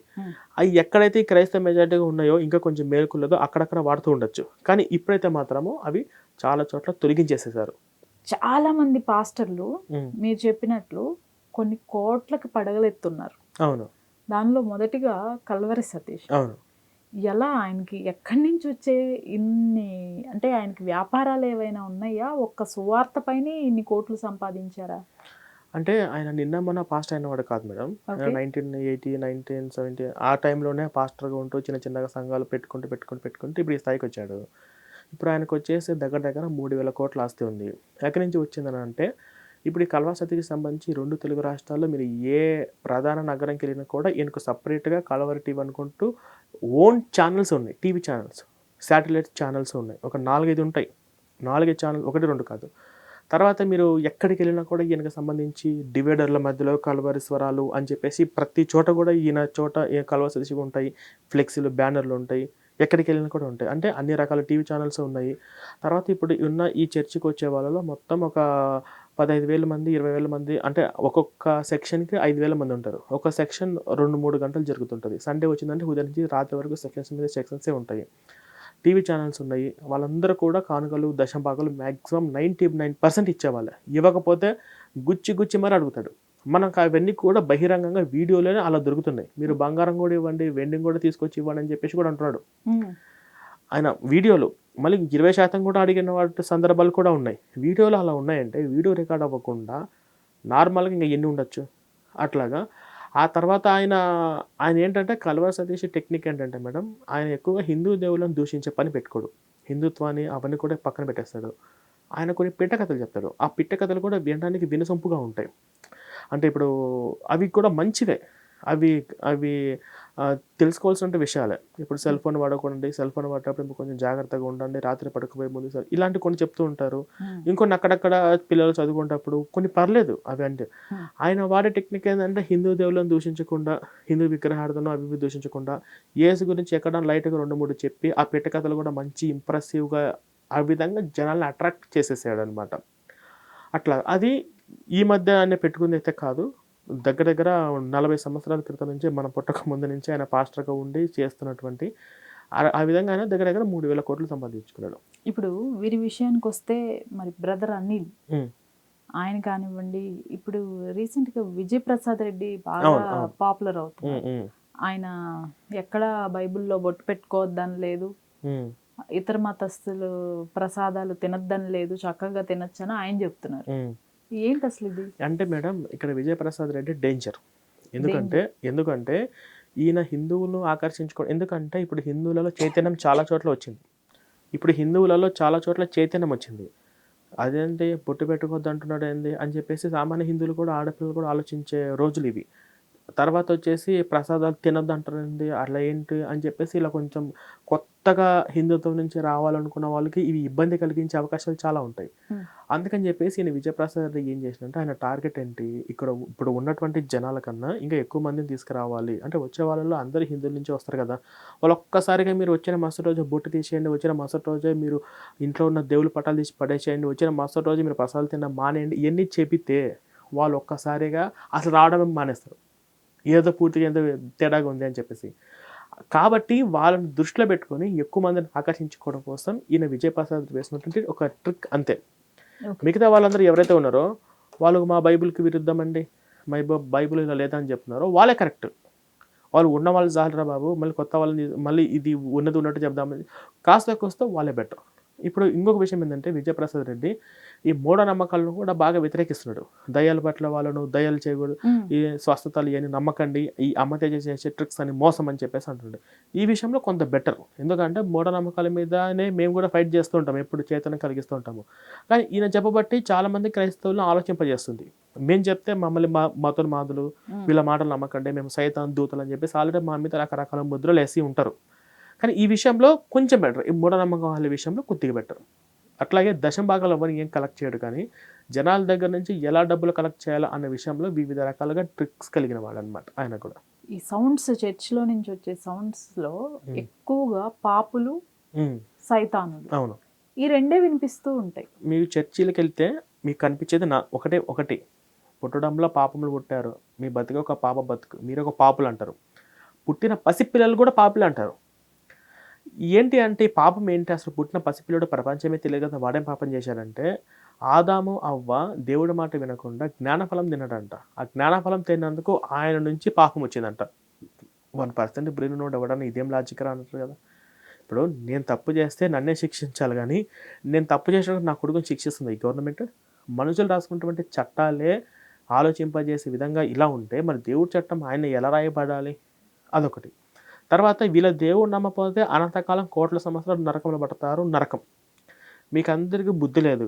అవి ఎక్కడైతే ఈ క్రైస్తవ మెజారిటీగా ఉన్నాయో ఇంకా కొంచెం మేలుకున్నదో అక్కడక్కడ వాడుతూ ఉండొచ్చు. కానీ ఇప్పుడైతే మాత్రము అవి చాలా చోట్ల తొలగించేసేసారు. చాలా మంది పాస్టర్లు మీరు చెప్పినట్లు కొన్ని కోట్లకి పడగలెత్తున్నారు. అవును. దానిలో మొదటిగా కల్వరి సతీష్. అవును. ఎలా ఆయనకి ఎక్కడి నుంచి వచ్చే ఇన్ని, అంటే ఆయనకి వ్యాపారాలు ఏవైనా ఉన్నాయా? ఒక్క సువార్త పైనే ఇన్ని కోట్లు సంపాదించారా? అంటే ఆయన నిన్న మొన్న పాస్ట్ అయినవాడు కాదు మేడం. 1980, 1970 ఆ టైంలోనే పాస్టర్‌గా ఉంటూ చిన్నగా సంఘాలు పెట్టుకుంటూ ఇప్పుడు ఈ స్థాయికి వచ్చాడు. ఇప్పుడు ఆయనకు వచ్చేసి దగ్గర 3000 కోట్ల ఆస్తి ఉంది. ఎక్కడి నుంచి వచ్చిందని అంటే ఇప్పుడు ఈ కల్వా సతీకి సంబంధించి 2 తెలుగు రాష్ట్రాల్లో మీరు ఏ ప్రధాన నగరంకి వెళ్ళినా కూడా ఈయనకు సెపరేట్‌గా కలవరి టీవీ అనుకుంటూ ఓన్ ఛానెల్స్ ఉన్నాయి. టీవీ ఛానెల్స్, శాటిలైట్ ఛానెల్స్ ఉన్నాయి. ఒక 4, 5 ఉంటాయి. 4, 5 ఛానెల్ 1, 2 కాదు. తర్వాత మీరు ఎక్కడికెళ్ళినా కూడా ఈయనకు సంబంధించి డివైడర్ల మధ్యలో కలవరి స్వరాలు అని చెప్పేసి ప్రతి చోట కూడా ఈయన చోట కల్వా సతీష్‌వి ఉంటాయి. ఫ్లెక్సీలు, బ్యానర్లు ఉంటాయి. ఎక్కడికెళ్ళినా కూడా ఉంటాయి. అంటే అన్ని రకాల టీవీ ఛానెల్స్ ఉన్నాయి. తర్వాత ఇప్పుడు ఉన్న ఈ చర్చికి వచ్చే వాళ్ళలో మొత్తం ఒక 15,000 మంది, 20,000 మంది, అంటే ఒక్కొక్క సెక్షన్‌కి 5,000 మంది ఉంటారు. ఒక సెక్షన్ 2, 3 గంటలు జరుగుతుంటది. సండే వచ్చిందంటే ఉదయం నుంచి రాత్రి వరకు సెక్షన్స్ మీద సెక్షన్సే ఉంటాయి. టీవీ ఛానెల్స్ ఉన్నాయి. వాళ్ళందరూ కూడా కానుకలు, దశంభాగాలు మాక్సిమం 99% ఇచ్చేవాళ్ళే. ఇవ్వకపోతే గుచ్చి గుచ్చి మరి అడుగుతాడు. మనకు అవన్నీ కూడా బహిరంగంగా వీడియోలోనే అలా దొరుకుతున్నాయి. మీరు బంగారం కూడా ఇవ్వండి, వెండిని కూడా తీసుకొచ్చి ఇవ్వండి అని చెప్పేసి కూడా అంటున్నాడు. ఆయన వీడియోలు మళ్ళీ 20% కూడా అడిగిన వాటి సందర్భాలు కూడా ఉన్నాయి. వీడియోలు అలా ఉన్నాయంటే వీడియో రికార్డ్ అవ్వకుండా నార్మల్‌గా ఇంక ఎన్ని ఉండొచ్చు. అట్లాగా ఆ తర్వాత ఆయన ఏంటంటే కల్వా సతీష్ టెక్నిక్ ఏంటంటే మేడం, ఆయన ఎక్కువగా హిందూ దేవుళ్ళని దూషించే పని పెట్టుకోడు. హిందుత్వాన్ని అవన్నీ కూడా పక్కన పెట్టేస్తాడు. ఆయన కొన్ని పిట్ట కథలు చెప్తాడు. ఆ పిట్ట కథలు కూడా వినడానికి వినసొంపుగా ఉంటాయి. అంటే ఇప్పుడు అవి కూడా మంచివే. అవి అవి తెలుసుకోవాల్సిన విషయాలే. ఇప్పుడు సెల్ ఫోన్ వాడకూడదండి, సెల్ ఫోన్ వాడేటప్పుడు కొంచెం జాగ్రత్తగా ఉండండి, రాత్రి పడుకోబోయే ముందు ఇలాంటి కొన్ని చెప్తూ ఉంటారు. ఇంకొన్ని అక్కడక్కడ పిల్లలు చదువుకునేటప్పుడు కొన్ని పర్లేదు అవి అంటే. ఆయన వాడే టెక్నిక్ ఏంటంటే హిందూ దేవుళ్ళని దూషించకుండా, హిందూ విగ్రహార్థను అవి ఇవి దూషించకుండా, యేసు గురించి ఎక్కడ లైట్‌గా 2, 3 చెప్పి ఆ పిట్ట కథలు కూడా మంచి ఇంప్రెసివ్‌గా ఆ విధంగా జనాల్ని అట్రాక్ట్ చేసేసాడనమాట. అట్లా అది ఈ మధ్య ఆయన పెట్టుకుందైతే కాదు. దగ్గర దగ్గర 40 సంవత్సరాల క్రితం నుంచి మనం పుట్టక ముందు నుంచి ఆయన పాస్టర్‌గా ఉండి చేస్తున్నటువంటి ఆ విధంగా ఆయన దగ్గర దగ్గర 3,000 కోట్లు సంపాదించుకున్నాడు. ఇప్పుడు వీరి విషయానికొస్తే మరి బ్రదర్ అనిల్ హ్మ్. ఆయన కానివ్వండి, ఇప్పుడు రీసెంట్‌గా విజయ్ ప్రసాద్ రెడ్డి బాగా అవును. అవును. పాపులర్ హ్మ్. అవుతున్నారు. హ్మ్. ఆయన ఎక్కడ బైబిల్‌లో బొట్టు పెట్టుకోవద్దని లేదు. హ్మ్. ఇతర మతస్థులు ప్రసాదాలు తినొద్దని లేదు. చక్కగా తినొచ్చని ఆయన చెప్తున్నారు. హ్మ్. ఏంటి అసలు ఇది? అంటే మేడం ఇక్కడ విజయప్రసాద్ రెడ్డి డేంజర్. ఎందుకంటే ఈయన హిందువులను ఎందుకంటే ఇప్పుడు హిందువులలో చైతన్యం చాలా చోట్ల వచ్చింది. ఇప్పుడు హిందువులలో చాలా చోట్ల చైతన్యం వచ్చింది. అదేంటి బొట్టు పెట్టుకోవద్దు అంటున్నాడు ఏంది అని చెప్పేసి సామాన్య హిందువులు కూడా ఆడపిల్లలు కూడా ఆలోచించే రోజులు ఇవి. తర్వాత వచ్చేసి ప్రసాదాలు తినొద్దు అంటారేంటి, అట్లా ఏంటి అని చెప్పేసి ఇలా కొంచెం కొత్తగా హిందుత్వం నుంచి రావాలనుకున్న వాళ్ళకి ఇవి ఇబ్బంది కలిగించే అవకాశాలు చాలా ఉంటాయి. అందుకని చెప్పేసి ఈయన విజయప్రసాద్ రెడ్డి ఏం చేసినంటే ఆయన టార్గెట్ ఏంటి, ఇప్పుడు ఉన్నటువంటి జనాల కన్నా ఇంకా ఎక్కువ మందిని తీసుకురావాలి. అంటే వచ్చే వాళ్ళలో అందరూ హిందువుల నుంచి వస్తారు కదా. వాళ్ళు ఒక్కసారిగా మీరు వచ్చిన మరుసటి రోజు బొట్టు తీసేయండి, వచ్చిన మరుసటి రోజే మీరు ఇంట్లో ఉన్న దేవుళ్ళ పటాలు తీసి పడేసేయండి, వచ్చిన మరుసటి రోజు మీరు ప్రసాదాలు తినడం మానేయండి, ఇవన్నీ చెబితే వాళ్ళు ఒక్కసారిగా అసలు రావడం మానేస్తారు. ఏదో పూర్తిగా ఏదో తేడాగా ఉంది అని చెప్పేసి. కాబట్టి వాళ్ళని దృష్టిలో పెట్టుకొని ఎక్కువ మందిని ఆకర్షించుకోవడం కోసం ఈయన విజయప్రసాద్ వేసినటువంటి ఒక ట్రిక్ అంతే. మిగతా వాళ్ళందరూ ఎవరైతే ఉన్నారో వాళ్ళు మా బైబిల్‌కి విరుద్ధం అండి, బైబిల్ ఇలా లేదా అని చెప్తున్నారో వాళ్ళే కరెక్ట్. వాళ్ళు ఉన్న వాళ్ళు చాలురా బాబు, మళ్ళీ కొత్త వాళ్ళని మళ్ళీ ఇది ఉన్నది ఉన్నట్టు చెప్దామని కాస్త కోస్త వాళ్ళే బెటర్. ఇప్పుడు ఇంకొక విషయం ఏంటంటే విజయప్రసాద్ రెడ్డి ఈ మూఢనమ్మకాలను కూడా బాగా వ్యతిరేకిస్తున్నాడు. దయ్యాల పట్ల వాళ్ళను దయ్యాలు చేయకూడదు, ఈ స్వస్థతలు ఇవన్నీ నమ్మకండి, ఈ అమ్మతేజ చేసే ట్రిక్స్ అని మోసం అని చెప్పేసి అంటుండే. ఈ విషయంలో కొంత బెటర్. ఎందుకంటే మూఢనమ్మకాల మీదనే మేము కూడా ఫైట్ చేస్తూ ఉంటాం, ఎప్పుడు చైతన్యం కలిగిస్తూ ఉంటాము. కానీ ఈయన చెప్పబట్టి చాలామంది క్రైస్తవులను ఆలోచింపజేస్తుంది. మేము చెప్తే మమ్మల్ని మతోన్మాదులు వీళ్ళ మాటలు నమ్మకండి, మేము సైతాన్ దూతలు అని చెప్పేసి ఆల్రెడీ మా మీద రకరకాల ముద్రలు వేసి ఉంటారు. కానీ ఈ విషయంలో కొంచెం బెటర్. ఈ మూఢనమ్మకాల విషయంలో కొద్దిగా బెటర్. అట్లాగే దశంభాగాలు ఎవరిని ఏం కలెక్ట్ చేయడు, కానీ జనాల దగ్గర నుంచి ఎలా డబ్బులు కలెక్ట్ చేయాలో అన్న విషయంలో వివిధ రకాలుగా ట్రిక్స్ కలిగిన వాడు అనమాట ఆయన కూడా. ఈ సౌండ్స్ చర్చిలో నుంచి వచ్చే సౌండ్స్‌లో ఎక్కువగా పాపులు, సైతానులు, అవును, ఈ రెండే వినిపిస్తూ ఉంటాయి. మీరు చర్చిలకు వెళ్తే మీకు కనిపించేది ఒకటి పుట్టడంలో పాపములు పుట్టారు, మీ బతుకు ఒక పాప బతుకు, మీరు ఒక పాపులు అంటారు. పుట్టిన పసిపిల్లలు కూడా పాపులు అంటారు. ఏంటి అంటే ఈ పాపం ఏంటి, అసలు పుట్టిన పసిపిల్లడు ప్రపంచమే తెలియదు కదా, వాడేం పాపం చేశాడంటే ఆదాము అవ్వ దేవుడి మాట వినకుండా జ్ఞానఫలం తినడంట. ఆ జ్ఞానఫలం తిన్నందుకు ఆయన నుంచి పాపం వచ్చిందంట. 1% బ్రెయిన్ ఉన్నోడు ఎవడన్నా ఇదేం లాజిక్ రా అంటారు కదా. ఇప్పుడు నేను తప్పు చేస్తే నన్నే శిక్షించాలి, కానీ నేను తప్పు చేసినప్పుడు నా కొడుకుని శిక్షిస్తుంది ఈ గవర్నమెంట్. మనుషులు రాసుకున్నటువంటి చట్టాలే ఆలోచింపజేసే విధంగా ఇలా ఉంటే మరి దేవుడి చట్టం ఆయన ఎలా రాయబడాలి, అదొకటి. తర్వాత వీళ్ళ దేవుడు నమ్మకపోతే అనంతకాలం కోట్ల సంవత్సరాలు నరకంలో పడతారు. నరకం. మీకు అందరికీ బుద్ధి లేదు,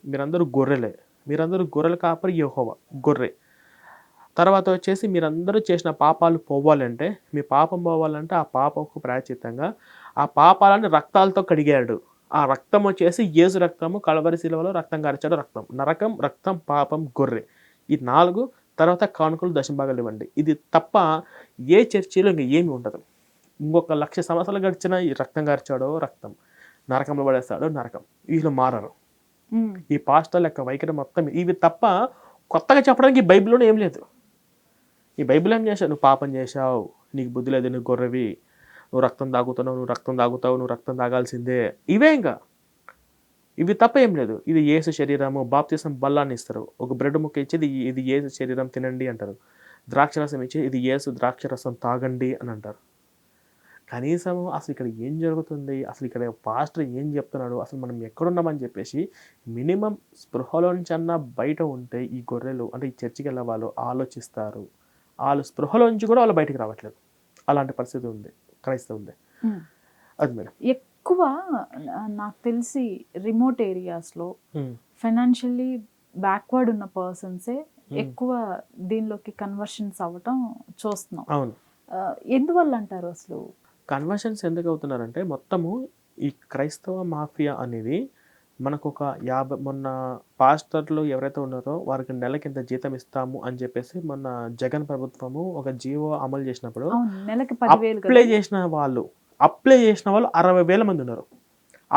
మీరందరూ గొర్రెలే. మీరందరూ గొర్రెల కాపరి యెహోవా గొర్రె. తర్వాత వచ్చేసి మీరందరూ చేసిన పాపాలు పోవాలంటే, మీ పాపం పోవాలంటే ఆ పాపంకు ప్రాయశ్చిత్తంగా ఆ పాపాలను రక్తాలతో కడిగాడు. ఆ రక్తం వచ్చేసి యేసు రక్తము, కల్వరి శిలువలో రక్తం కార్చాడు రక్తం. నరకం, రక్తం, పాపం, గొర్రె. ఈ 4 తర్వాత కానుకలు దశంభాగాలు ఇవ్వండి. ఇది తప్ప ఏ చర్చిలో ఇంక ఏమి ఉండదు. ఇంకొక 1,00,000 సంవత్సరాలు గడిచినా ఈ రక్తం కార్చాడో రక్తం, నరకంలో పడేస్తాడో నరకం. వీళ్ళు మారరు. ఉమ్, ఈ పాస్టర్ల యొక్క వైఖరి మొత్తం ఇవి తప్ప కొత్తగా చెప్పడానికి ఈ బైబిల్‌లోనే ఏం లేదు. ఈ బైబిల్ ఏం చేశావు? నువ్వు పాపం చేశావు, నీకు బుద్ధి లేదు, నువ్వు గొర్రెవి, నువ్వు రక్తం తాగుతున్నావు, నువ్వు రక్తం తాగుతావు, నువ్వు రక్తం తాగాల్సిందే. ఇవే ఇంకా. ఇవి తప్ప ఏం లేదు. ఇది యేసు శరీరము, బాప్తిసం బల్లాన్ని ఇస్తారు. ఒక బ్రెడ్ ముక్క ఇచ్చి ఇది యేసు శరీరం తినండి అంటారు. ద్రాక్షరసం ఇచ్చి ఇది యేసు ద్రాక్షరసం తాగండి అని అంటారు. కనీసం అసలు ఇక్కడ ఏం జరుగుతుంది, అసలు ఇక్కడ పాస్టర్ ఏం చెప్తున్నాడు, అసలు మనం ఎక్కడున్నామని చెప్పేసి మినిమం స్పృహలో నుంచి అన్నా బయట ఉంటే ఈ గొర్రెలు అంటే ఈ చర్చికి వెళ్ళే వాళ్ళు ఆలోచిస్తారు. వాళ్ళు స్పృహలో నుంచి కూడా వాళ్ళు బయటికి రావట్లేదు. అలాంటి పరిస్థితి ఉంది క్రైస్తవుంది. ఉమ్. అది మేడం. ఎక్కువ నాకు తెలిసి రిమోట్ ఏరియాస్లో ఫైనాన్షియల్లీ బ్యాక్వర్డ్ ఉన్న పర్సన్సే ఎక్కువ దీనిలోకి కన్వర్షన్స్ అవ్వటం చూస్తున్నాం. అవును. ఎందువల్ల అంటారు అసలు? కన్వర్షన్స్ ఎందుకు అవుతున్నారంటే మొత్తము ఈ క్రైస్తవ మాఫియా అనేది మనకు ఒక 50 మొన్న పాస్టర్లు ఎవరైతే ఉన్నారో వారికి నెలకి ఇంత జీతం ఇస్తాము అని చెప్పేసి మొన్న జగన్ ప్రభుత్వము ఒక జీవో అమలు చేసినప్పుడు అవును, నెలకి 10,000 కదా. అప్లై చేసిన వాళ్ళు 60,000 మంది ఉన్నారు.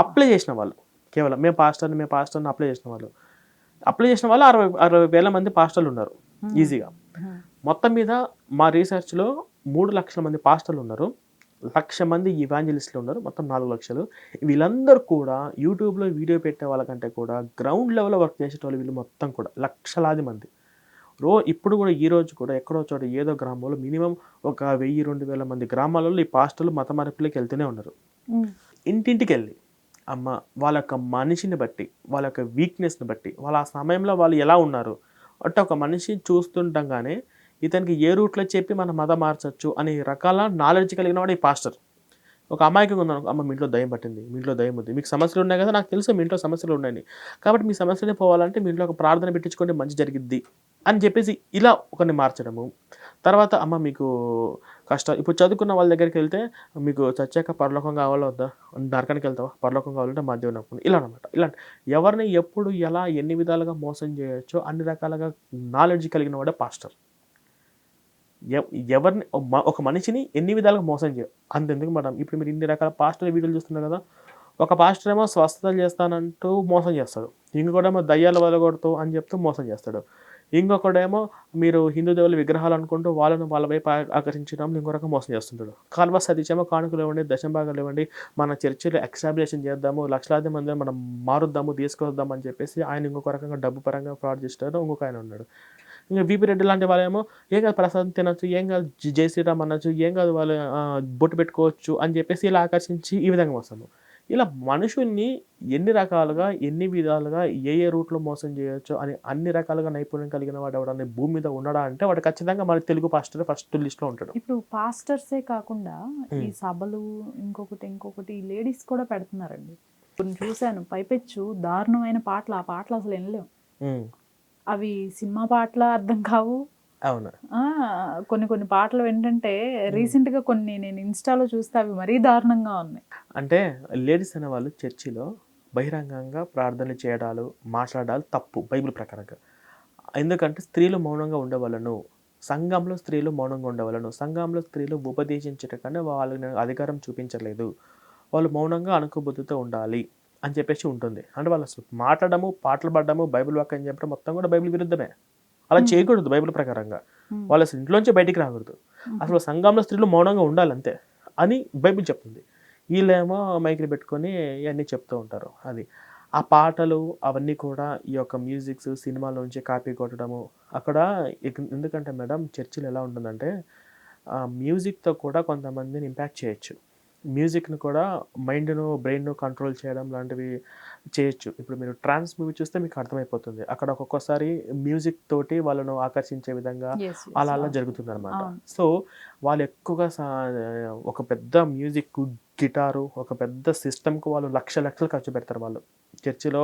అప్లై చేసిన వాళ్ళు కేవలం మేము పాస్టర్ని అప్లై చేసిన వాళ్ళు 60,000 మంది పాస్టర్లు ఉన్నారు ఈజీగా. మొత్తం మీద మా రీసెర్చ్లో 3 లక్షల మంది పాస్టర్లు ఉన్నారు, 1,00,000 మంది ఇవాంజలిస్టులు ఉన్నారు, మొత్తం 4 లక్షలు. వీళ్ళందరూ కూడా యూట్యూబ్లో వీడియో పెట్టే వాళ్ళకంటే కూడా గ్రౌండ్ లెవెల్లో వర్క్ చేసేటోళ్ళు వీళ్ళు మొత్తం కూడా లక్షలాది మంది. ఇప్పుడు కూడా ఈ రోజు కూడా ఎక్కడో చోట ఏదో గ్రామంలో మినిమం ఒక 1,000-2,000 మంది గ్రామాలలో ఈ పాస్టర్లు మత మార్పులకు వెళ్తూనే ఉన్నారు. ఇంటింటికి వెళ్ళి అమ్మ వాళ్ళ యొక్క మనిషిని బట్టి, వాళ్ళ యొక్క వీక్నెస్ని బట్టి, వాళ్ళ ఆ సమయంలో వాళ్ళు ఎలా ఉన్నారు అంటే ఒక మనిషి చూస్తుండగానే ఇతనికి ఏ రూట్లో చెప్పి మనం మతం మార్చచ్చు అనే రకాల నాలెడ్జ్ కలిగిన వాడు ఈ పాస్టర్. ఒక అమాయకంగా ఉన్నాను, అమ్మ మీ ఇంట్లో దయ్యం పట్టింది, మీ ఇంట్లో దయ్యం ఉంది, మీకు సమస్యలు ఉన్నాయి కదా, నాకు తెలుసు మీ ఇంట్లో సమస్యలు ఉన్నాయి, కాబట్టి మీ సమస్యలే పోవాలంటే మీ ఇంట్లో ఒక ప్రార్థన పెట్టించుకోండి మంచి జరిగిద్ది అని చెప్పేసి ఇలా ఒకరిని మార్చడము. తర్వాత అమ్మ మీకు కష్టం, ఇప్పుడు చదువుకున్న వాళ్ళ దగ్గరికి వెళ్తే మీకు చచ్చాక పరలోకం కావాలో వద్దా, నరకానికి వెళ్తావా, పరలోకం కావాలంటే మధ్య ఉన్నప్పుడు ఇలా అనమాట. ఇలాంటి ఎవరిని ఎప్పుడు ఎలా ఎన్ని విధాలుగా మోసం చేయొచ్చో అన్ని రకాలుగా నాలెడ్జ్ కలిగిన వాడే పాస్టర్. ఎవరిని ఒక మనిషిని ఎన్ని విధాలుగా మోసం చేయ అంతెందుకు మేడం. ఇప్పుడు మీరు ఇన్ని రకాల పాస్టర్ వీడియోలు చూస్తున్నారు కదా, ఒక పాస్టర్ ఏమో స్వస్థతలు చేస్తానంటూ మోసం చేస్తాడు, ఇంకొకడేమో దయ్యాలు వదలగొడుతూ అని చెప్తూ మోసం చేస్తాడు, ఇంకొకడేమో మీరు హిందూ దేవుల విగ్రహాలు అనుకుంటూ వాళ్ళను వాళ్ళ వైపు ఆకర్షించడం ఇంకో రకం మోసం చేస్తుంటాడు. కాల్వ సతీశేమో కానుకలు ఇవ్వండి, దశంభాగాలు ఇవ్వండి, మన చర్చిలో ఎక్స్టాబ్లిషన్ చేద్దాము, లక్షలాది మందిని మనం మారుద్దాము, తీసుకొద్దాం అని చెప్పేసి ఆయన ఇంకొక రకంగా డబ్బు పరంగా ఫ్రాడ్ చేస్తాడు. ఇంకొక ఆయన ఉన్నాడు. ఇంకా బీపీ రెడ్డి లాంటి వాళ్ళేమో ఏం కాదు ప్రసాదం తినొచ్చు, ఏం కాదు జై శ్రీరామ్ అనొచ్చు, ఏం కాదు వాళ్ళు బొట్టు పెట్టుకోవచ్చు అని చెప్పేసి ఇలా ఆకర్షించి ఈ విధంగా వస్తాము. ఇలా మనుషుల్ని ఎన్ని రకాలుగా ఎన్ని విధాలుగా ఏ రూట్లో మోసం చేయొచ్చు అని అన్ని రకాలుగా నైపుణ్యం కలిగిన వాడు ఎవడన్నా భూమి మీద ఉన్నాడా అంటే వాడు ఖచ్చితంగా మన తెలుగు పాస్టర్ ఫస్ట్ లిస్ట్లో ఉంటాడు. ఇప్పుడు పాస్టర్సే కాకుండా ఈ సభలు ఇంకొకటి లేడీస్ కూడా పెడుతున్నారండి. కొన్ని చూశాను, పైపెచ్చు దారుణమైన పాటలు, ఆ పాటలు అసలు వినలేము. అవి సినిమా పాటల అర్థం కావు. అవును. కొన్ని పాటలు ఏంటంటే రీసెంట్గా కొన్ని నేను ఇన్స్టాలో చూస్తే అవి మరీ దారుణంగా ఉన్నాయి. అంటే లేడీస్ అనే వాళ్ళు చర్చిలో బహిరంగంగా ప్రార్థనలు చేయడాలు మాట్లాడాలి తప్పు బైబిల్ ప్రకారంగా. ఎందుకంటే స్త్రీలు మౌనంగా ఉండేవాళ్ళను, సంఘంలో స్త్రీలు మౌనంగా ఉండేవాళ్ళను, సంఘంలో స్త్రీలు ఉపదేశించటం కన్నా వాళ్ళని అధికారం చూపించలేదు, వాళ్ళు మౌనంగా అణుకుబుద్ధితో ఉండాలి అని చెప్పేసి ఉంటుంది. అంటే వాళ్ళు అసలు మాట్లాడము, పాటలు పాడడము, బైబిల్ వాక్యం చెప్పడం మొత్తం కూడా బైబిల్ విరుద్ధమే. అలా చేయకూడదు బైబిల్ ప్రకారంగా. వాళ్ళు అసలు ఇంట్లోంచి బయటికి రాకూడదు. అసలు సంఘంలో స్త్రీలు మౌనంగా ఉండాలి అంతే అని బైబిల్ చెప్తుంది. వీళ్ళేమో మైకులు పెట్టుకొని ఇవన్నీ చెప్తూ ఉంటారు. అది ఆ పాటలు అవన్నీ కూడా ఈ యొక్క మ్యూజిక్స్ సినిమాలోంచి కాపీ కొట్టడము అక్కడ. ఎందుకంటే మేడం చర్చిలో ఎలా ఉంటుందంటే మ్యూజిక్తో కూడా కొంతమందిని ఇంపాక్ట్ చేయొచ్చు. మ్యూజిక్ను కూడా మైండ్ను బ్రెయిన్ను కంట్రోల్ చేయడం లాంటివి చేయొచ్చు. ఇప్పుడు మీరు ట్రాన్స్ మూవీ చూస్తే మీకు అర్థమైపోతుంది. అక్కడ ఒక్కొక్కసారి మ్యూజిక్ తోటి వాళ్ళను ఆకర్షించే విధంగా యెస్. అలా యెస్. అలా అవును. జరుగుతుందనమాట. అవును. సో, వాళ్ళు ఎక్కువగా ఒక పెద్ద మ్యూజిక్, గిటారు, ఒక పెద్ద సిస్టమ్‌కి వాళ్ళు లక్షలు ఖర్చు పెడతారు వాళ్ళు. చర్చిలో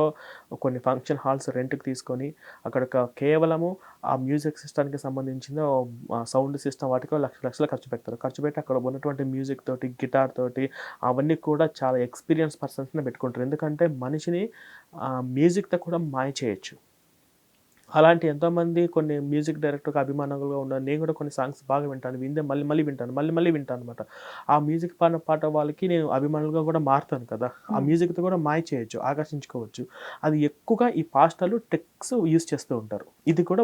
కొన్ని ఫంక్షన్ హాల్స్ రెంట్‌కి తీసుకొని అక్కడ కేవలము ఆ మ్యూజిక్ సిస్టమ్‌కి సంబంధించిన సౌండ్ సిస్టమ్ వాటికి లక్షలు ఖర్చు పెడతారు. ఖర్చు పెట్టి అక్కడ ఉన్నటువంటి మ్యూజిక్ తోటి, గిటార్ తోటి అవన్నీ కూడా చాలా ఎక్స్‌పీరియన్స్ పర్సన్స్‌నే పెట్టుకుంటారు. ఎందుకంటే మనిషిని మ్యూజిక్‌తో కూడా మాయ చేయొచ్చు. అలాంటి ఎంతోమంది కొన్ని మ్యూజిక్ డైరెక్టర్‌కి అభిమానులుగా ఉన్నారు. నేను కూడా కొన్ని సాంగ్స్ బాగా వింటాను. విందే మళ్ళీ మళ్ళీ వింటాను. మళ్ళీ వింటాను అనమాట. ఆ మ్యూజిక్ పాడిన పాట వాళ్ళకి నేను అభిమానులుగా కూడా మారుతాను కదా! ఆ మ్యూజిక్‌తో కూడా మాయ చేయొచ్చు, ఆకర్షించుకోవచ్చు. అది ఎక్కువగా ఈ పాస్టర్‌లు ట్రిక్స్ యూజ్ చేస్తూ ఉంటారు. ఇది కూడా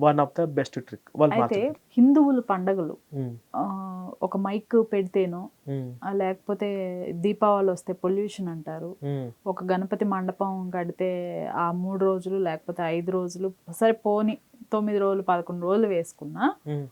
one of the best trick వాళ్ళు అయితే మారుతుంటారు. హిందువుల పండగలు హ్మ్. ఒక మైక్ పెడితేనో హ్మ్. లేకపోతే దీపావళి వస్తే పొల్యూషన్ అంటారు. హ్మ్. ఒక గణపతి మండపం కడితే ఆ 3 రోజులు లేకపోతే 5 రోజులు సరే పోనీ 9 రోజులు 11 రోజులు వేసుకున్నా హ్మ్.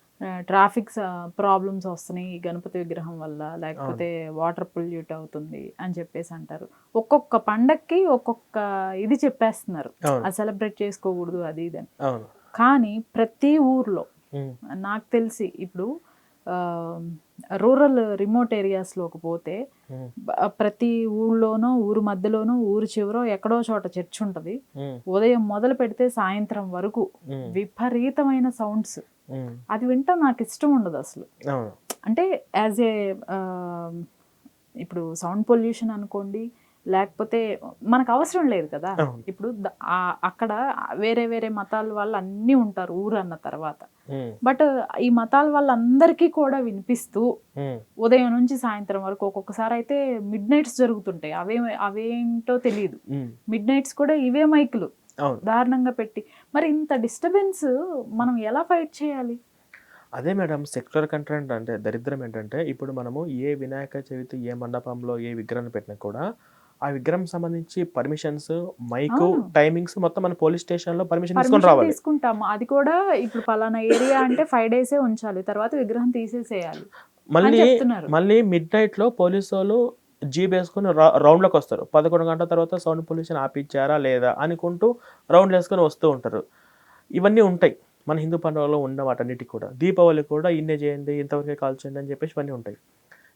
ట్రాఫిక్ ప్రాబ్లమ్స్ వస్తున్నాయి ఈ గణపతి విగ్రహం వల్ల అవును. లేకపోతే వాటర్ పొల్యూట్ అవుతుంది అని చెప్పేసి అంటారు. ఒక్కొక్క పండక్కి ఒక్కొక్క ఇది చెప్పేస్తున్నారు. అవును. అది సెలబ్రేట్ చేసుకోకూడదు అది ఇది అని. అవును. కానీ ప్రతి ఊర్లో హ్మ్. నాకు తెలిసి ఇప్పుడు రూరల్ రిమోట్ ఏరియాస్లోకి పోతే హ్మ్. ప్రతి ఊళ్ళోనో ఊరు మధ్యలోనో ఊరు చివరో ఎక్కడో చోట చర్చ్ ఉంటుంది. హ్మ్. ఉదయం మొదలు పెడితే సాయంత్రం వరకు హ్మ్. విపరీతమైన సౌండ్స్. హ్మ్. అది వింటా నాకు ఇష్టం ఉండదు అసలు. అవును. అంటే యాజ్ ఏ ఇప్పుడు సౌండ్ పొల్యూషన్ అనుకోండి లేకపోతే మనకు అవసరం లేదు కదా. అవును. ఇప్పుడు అక్కడ వేరే వేరే మతాల వాళ్ళు అన్నీ ఉంటారు ఊరు అన్న తర్వాత. హ్మ్. బట్ ఈ మతాల వాళ్ళందరికీ కూడా వినిపిస్తూ హ్మ్. ఉదయం నుంచి సాయంత్రం వరకు ఒక్కొక్కసారి అయితే మిడ్ నైట్స్ జరుగుతుంటాయి. అవేంటో తెలియదు. హ్మ్. మిడ్ నైట్స్ కూడా ఇవే మైకులు అవును. దారుణంగా పెట్టి మరి ఇంత డిస్టర్బెన్స్ మనం ఎలా ఫైట్ చేయాలి? అదే మేడం సెక్యులర్ కంటెంట్ అంటే దరిద్రం ఏంటంటే, ఇప్పుడు మనము ఏ వినాయక చవితి, ఏ మండపంలో ఏ విగ్రహాన్ని పెట్టినా కూడా, ఆ విగ్రహం సంబంధించి పర్మిషన్స్, మైకు, అవును. టైమింగ్స్ మొత్తం మన పోలీస్ స్టేషన్‌లో పర్మిషన్ తీసుకొని పర్మిషన్ రావాలి. తీసుకుంటాము. అది కూడా ఇప్పుడు పలానా ఏరియా అంటే 5 డేసే ఉంచాలి. తర్వాత విగ్రహం తీసేసేయాలి అని మళ్ళీ, చెప్తున్నారు. మళ్ళీ మిడ్‌నైట్‌లో పోలీసోళ్ళు జీపేసుకొని రౌండ్‌లోకొస్తారు. 11 గంటల తర్వాత సౌండ్ పొల్యూషన్ ఆపిచ్చారా లేదా అనుకుంటూ రౌండ్‌లేసుకొని వస్తూ ఉంటారు. ఇవన్నీ ఉంటాయి. మన హిందూ పండుగల్లో ఉన్న వాటన్నిటికి కూడా. దీపావళి కూడా ఇన్నే చేయండి, ఇంతవరకే కాల్చండి అని చెప్పేసి ఇవన్నీ ఉంటాయి.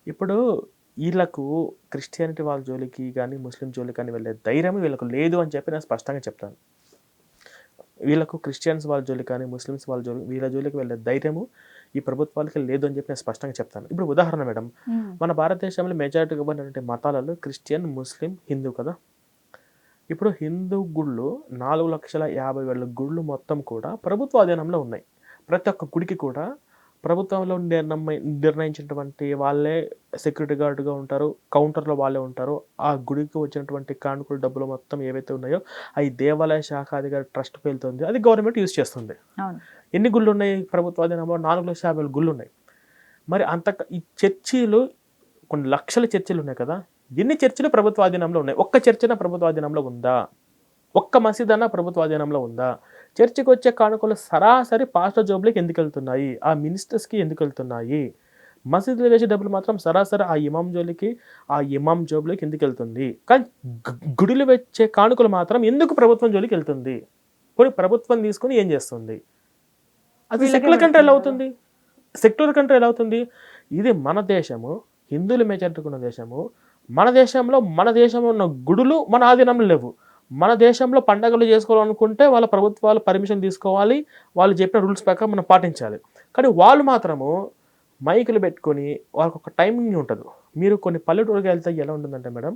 ఇప్పుడు ఈళ్ళకు క్రిస్టియానిటీ వాళ్ళ జోలికి గాని, ముస్లిం జోలికి గాని వెళ్ళే ధైర్యం వీళ్ళకు లేదు అని చెప్పి నేను స్పష్టంగా చెప్తాను. వీళ్ళకు క్రిస్టియన్స్ వాళ్ళ జోలికి కానీ, ముస్లిమ్స్ వాళ్ళ వీళ్ళ జోలికి వెళ్ళే ధైర్యము ఈ ప్రభుత్వాలకి లేదు అని చెప్పి నేను స్పష్టంగా చెప్తాను. ఇప్పుడు ఉదాహరణ మేడం, మన భారతదేశంలో మెజారిటీగా ఉన్నటువంటి మతాలలో క్రిస్టియన్, ముస్లిం, హిందూ కదా! ఇప్పుడు హిందూ గుళ్ళు 4,50,000 గుళ్ళు మొత్తం కూడా ప్రభుత్వ అధీనంలో ఉన్నాయి. ప్రతి ఒక్క గుడికి కూడా ప్రభుత్వంలో నిర్ణయించినటువంటి వాళ్ళే సెక్యూరిటీ గార్డ్‌గా ఉంటారు. కౌంటర్‌లో వాళ్ళే ఉంటారు. ఆ గుడికి వచ్చినటువంటి కానుకల డబ్బులు మొత్తం ఏవైతే ఉన్నాయో అయి దేవాలయ శాఖ అధికారి ట్రస్ట్‌కి వెళ్తుంది. అది గవర్నమెంట్ యూజ్ చేస్తుంది. అవును. ఎన్ని గుళ్ళున్నాయి ప్రభుత్వ అధీనంలో? 4,50,000 గుళ్ళున్నాయి. మరి ఈ చర్చీలు కొన్ని లక్షల చర్చిలున్నాయి కదా! ఎన్ని చర్చిలు ప్రభుత్వ ఆధీనంలో ఉన్నాయి? ఒక్క చర్చయినా ప్రభుత్వ ఆధీనంలో ఉందా? ఒక్క మసీదన్నా ప్రభుత్వ ఆధీనంలో ఉందా? చర్చికొచ్చే కానుకలు సరాసరి పాస్టర్ జోబులకి ఎందుకెళ్తున్నాయి? ఆ మినిస్టర్స్‌కి ఎందుకెళ్తున్నాయి? మసీదులో వేసే డబ్బులు మాత్రం సరాసరి ఆ ఇమాం జోలికి, ఆ ఇమాం జోబులోకి ఎందుకెళ్తుంది? కానీ గుడిలో వచ్చే కానుకలు మాత్రం ఎందుకు ప్రభుత్వం జోలికెళ్తుంది? పోనీ ప్రభుత్వం తీసుకొని ఏం చేస్తుంది? అది వీళ్ళకే సెక్యులర్ కంట్రీ ఎలా పెడుతున్నారు కదా. అవుతుంది? సెక్యులర్ కంట్రీ ఎలా అవుతుంది? ఇది మన దేశము. హిందువులు మెజారిటీగా ఉన్న దేశము. మన దేశంలో ఉన్న గుడులు మన ఆధీనంలో లేవు. మన దేశంలో పండగలు చేసుకోవాలనుకుంటే వాళ్ళ ప్రభుత్వాలు పర్మిషన్ తీసుకోవాలి. వాళ్ళు చెప్పిన రూల్స్ ప్రకారం మనం పాటించాలి. కానీ వాళ్ళు మాత్రము మైకులు పెట్టుకొని వాళ్ళకొక టైమింగ్ ఉంటది. మీరు కొన్ని పల్లెటూరుకి వెళ్తే ఎలా ఉంటుందంటే మేడం,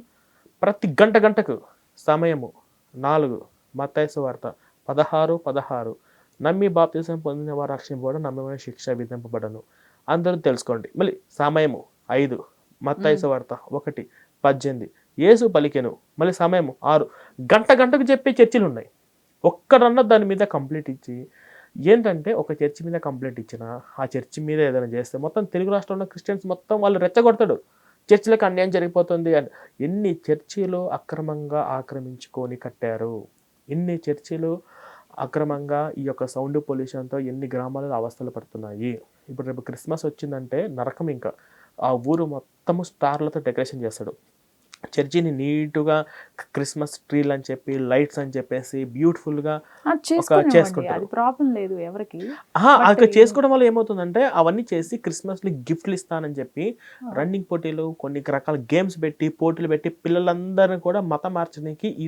ప్రతి గంటకు సమయము 4 మత్తయి సువార్త 16:16 నమ్మి బాప్తిసం పొందిన వారు రక్షింపబడను, నమ్మని శిక్ష విధింపబడను. అందరూ తెలుసుకోండి. మళ్ళీ సమయము 5 మత్తయి సువార్త 1:18 యేసు పలికెను. మళ్ళీ సమయము 6 గంటకు చెప్పే చర్చిలున్నాయి. ఒక్కరన్నా దాని మీద కంప్లెయింట్ ఇచ్చి ఏంటంటే ఒక చర్చి మీద కంప్లెయింట్ ఇచ్చినా, ఆ చర్చి మీద ఏదైనా చేస్తే మొత్తం తెలుగు రాష్ట్రంలో క్రిస్టియన్స్ మొత్తం వాళ్ళు రెచ్చగొడతాడు. చర్చిలకు అన్యాయం జరిగిపోతుంది అని. ఎన్ని చర్చిలు అక్రమంగా ఆక్రమించుకొని కట్టారు. ఎన్ని చర్చిలు అక్రమంగా ఈ యొక్క సౌండ్ పొల్యూషన్‌తో ఎన్ని గ్రామాలు అవస్థలు పడుతున్నాయి. ఇప్పుడు రేపు క్రిస్మస్ వచ్చిందంటే నరకం ఇంకా. ఆ ఊరు మొత్తము స్టార్‌లతో డెకరేషన్ చేస్తాడు. చర్చిని నీట్గా క్రిస్మస్ ట్రీలు అని చెప్పి లైట్స్ అని చెప్పేసి బ్యూటిఫుల్గా చేసుకునేవాడి, చేసుకుంటారు. అది ప్రాబ్లం లేదు ఎవరికి. అక్కడ చేసుకోవడం వల్ల ఏమవుతుందంటే అవన్నీ చేసి క్రిస్మస్‌కి గిఫ్ట్లు ఇస్తానని చెప్పి రన్నింగ్ పోటీలు, కొన్ని రకాల గేమ్స్ పెట్టి, పోటీలు పెట్టి పిల్లలందరిని కూడా మతం మార్చడానికి ఈ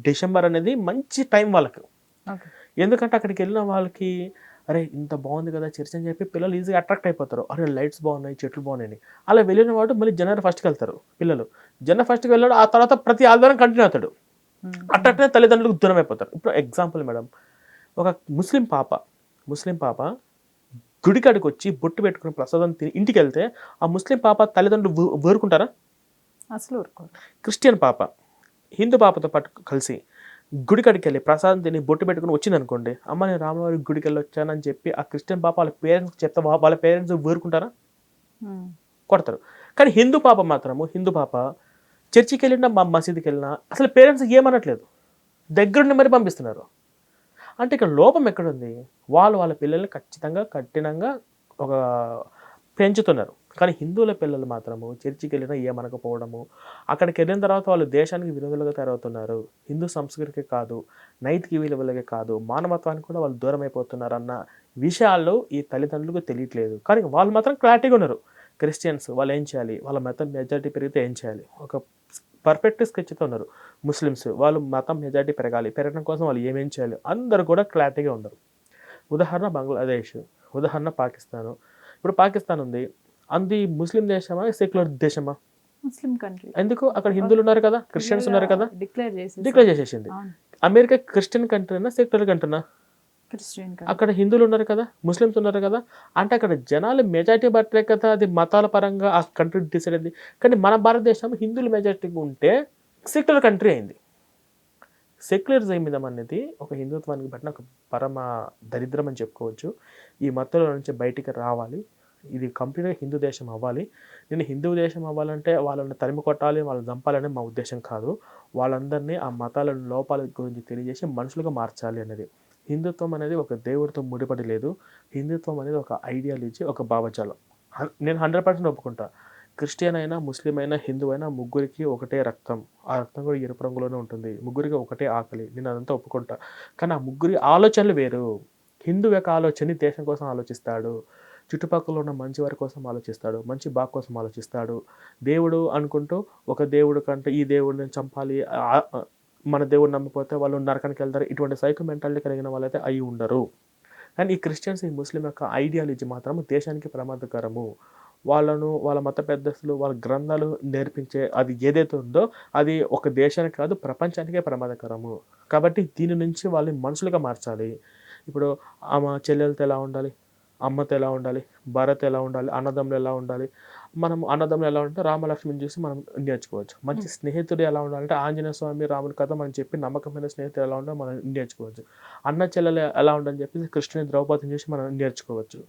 డిసెంబర్ అనేది మంచి టైం వాళ్ళకి. ఓకే. ఎందుకంటే అక్కడికి వెళ్ళిన వాళ్ళకి అరే ఇంత బాగుంది కదా చర్చ్ అని చెప్పి పిల్లలు ఈజీగా అట్రాక్ట్ అయిపోతారు. అరే లైట్స్ బాగున్నాయి, చెట్లు బాగున్నాయి. అలా వెళ్ళిన వాడు మళ్ళీ జనవరి ఫస్ట్కి వెళ్తారు పిల్లలు. జనవరి ఫస్ట్కి వెళ్ళాడు, ఆ తర్వాత ప్రతి ఆదివారం కంటిన్యూ అవుతాడు. అట్లనే తల్లిదండ్రులకు దూరం అయిపోతారు. ఇప్పుడు ఎగ్జాంపుల్ మేడం, ఒక ముస్లిం పాప గుడికాడికి వచ్చి బొట్టు పెట్టుకుని ప్రసాదం తిని ఇంటికి వెళ్తే ఆ ముస్లిం పాప తల్లిదండ్రులు ఊరుకుంటారా? అసలు ఊరుకోరు. క్రిస్టియన్ పాప హిందూ పాపతో పాటు కలిసి గుడికాడికి వెళ్ళి ప్రసాదం తిని బొట్టు పెట్టుకుని వచ్చింది అనుకోండి, అమ్మ నేను రామవారి గుడికి వెళ్ళి వచ్చానని చెప్పి ఆ క్రిస్టియన్ పాప వాళ్ళ పేరెంట్స్ చెప్తే వాళ్ళ పేరెంట్స్ ఊరుకుంటారా? కొడతారు. కానీ హిందూ పాప చర్చికి వెళ్ళినా మసీదుకి వెళ్ళినా అసలు పేరెంట్స్ ఏమనట్లేదు, దగ్గరుండి మరి పంపిస్తున్నారు. అంటే ఇక్కడ లోపం ఎక్కడుంది? వాళ్ళ పిల్లల్ని ఖచ్చితంగా కఠినంగా ఒక పెంచుతున్నారు. కానీ హిందువుల పిల్లలు మాత్రము చర్చికి వెళ్ళినా ఏమనకపోవడము, అక్కడికి వెళ్ళిన తర్వాత వాళ్ళు దేశానికి విరోధులుగా తయారవుతున్నారు. హిందూ సంస్కృతికి కాదు, నైతిక విలువలకే కాదు, మానవత్వానికి కూడా వాళ్ళు దూరం అయిపోతున్నారు అన్న విషయాల్లో ఈ తల్లిదండ్రులకు తెలియట్లేదు. కానీ వాళ్ళు మాత్రం క్లారిటీగా ఉన్నారు. క్రిస్టియన్స్ వాళ్ళు ఏం చేయాలి, వాళ్ళ మతం మెజారిటీ పెరిగితే ఏం చేయాలి, ఒక పర్ఫెక్ట్ స్కెచ్తో ఉన్నారు. ముస్లిమ్స్ వాళ్ళు మతం మెజారిటీ పెరగడం కోసం వాళ్ళు ఏమేం చేయాలి అందరూ కూడా క్లారిటీగా ఉండరు. ఉదాహరణ బంగ్లాదేశ్, ఉదాహరణ పాకిస్తాను. ఇప్పుడు పాకిస్తాన్ ఉంది, అది ముస్లిం దేశమా సెక్యులర్ దేశమా? ముస్లిం కంట్రీ. ఎందుకు? అక్కడ హిందువులు ఉన్నారు కదా, క్రిస్టియన్స్ ఉన్నారు కదా, డిక్లేర్ చేసేసింది. అమెరికా క్రిస్టియన్ కంట్రీనా సెక్యులర్ కంట్రీనా? క్రిస్టియన్. అక్కడ హిందువులు ఉన్నారు కదా, ముస్లిమ్స్ ఉన్నారు కదా, అంటే అక్కడ జనాలు మెజారిటీ బట్టే కదా అది మతాల పరంగా ఆ కంట్రీ డిసైడ్ అయింది. కానీ మన భారతదేశం హిందువులు మెజారిటీగా ఉంటే సెక్యులర్ కంట్రీ అయింది. సెక్యులరిజం అనేది ఒక హిందుత్వానికి పట్టిన ఒక పరమ దరిద్రం అని చెప్పుకోవచ్చు. ఈ మతంలో నుంచి బయటికి రావాలి. ఇది కంప్లీట్గా హిందూ దేశం అవ్వాలి. నేను హిందూ దేశం అవ్వాలంటే వాళ్ళని తరిమి కొట్టాలి, వాళ్ళని చంపాలని మా ఉద్దేశం కాదు. వాళ్ళందరినీ ఆ మతాల లోపాల గురించి తెలియజేసి మనుషులుగా మార్చాలి అనేది. హిందుత్వం అనేది ఒక దేవుడితో ముడిపడి లేదు. హిందుత్వం అనేది ఒక ఐడియాలజీ, ఒక భావజాలం. నేను 100% ఒప్పుకుంటా. క్రిస్టియన్ అయినా, ముస్లిం అయినా, హిందూ అయినా ముగ్గురికి ఒకటే రక్తం. ఆ రక్తం కూడా ఎరుపు రంగులోనే ఉంటుంది. ముగ్గురికి ఒకటే ఆకలి. నేను అదంతా ఒప్పుకుంటా. కానీ ఆ ముగ్గురి ఆలోచనలు వేరు. హిందూ యొక్క ఆలోచన దేశం కోసం ఆలోచిస్తాడు, చుట్టుపక్కల ఉన్న మంచి వారి కోసం ఆలోచిస్తాడు, మంచి బాగు కోసం ఆలోచిస్తాడు. దేవుడు అనుకుంటూ ఒక దేవుడు కంటే ఈ దేవుడిని చంపాలి, మన దేవుడు నమ్మిపోతే వాళ్ళు నరకానికి వెళ్తారు, ఇటువంటి సైకో మెంటాలిటీ కలిగిన వాళ్ళైతే అయి ఉండరు. కానీ ఈ క్రిస్టియన్స్, ఈ ముస్లిం యొక్క ఐడియాలజీ మాత్రం దేశానికి ప్రమాదకరము. వాళ్ళ మత పెద్దలు వాళ్ళ గ్రంథాలు నేర్పించే అది ఏదైతే ఉందో అది ఒక దేశానికి కాదు ప్రపంచానికే ప్రమాదకరము. కాబట్టి దీని నుంచి వాళ్ళని మనుషులుగా మార్చాలి. ఇప్పుడు ఆమె చెల్లెలతో ఎలా ఉండాలి, అమ్మతో ఎలా ఉండాలి, భార్యతో ఎలా ఉండాలి, అన్నదమ్ములు ఎలా ఉండాలి. మనం అన్నదమ్ములు ఎలా ఉంటే రామలక్ష్మిని చూసి మనం నేర్చుకోవచ్చు. మంచి స్నేహితుడు ఎలా ఉండాలంటే ఆంజనేయ స్వామి, రాముని కథ మనం చెప్పి నమ్మకమైన స్నేహితుడు ఎలా ఉండాలో మనం నేర్చుకోవచ్చు. అన్న చెల్లెలు ఎలా ఉండాలని చెప్పి కృష్ణుని, ద్రౌపదిని చూసి మనం నేర్చుకోవచ్చు.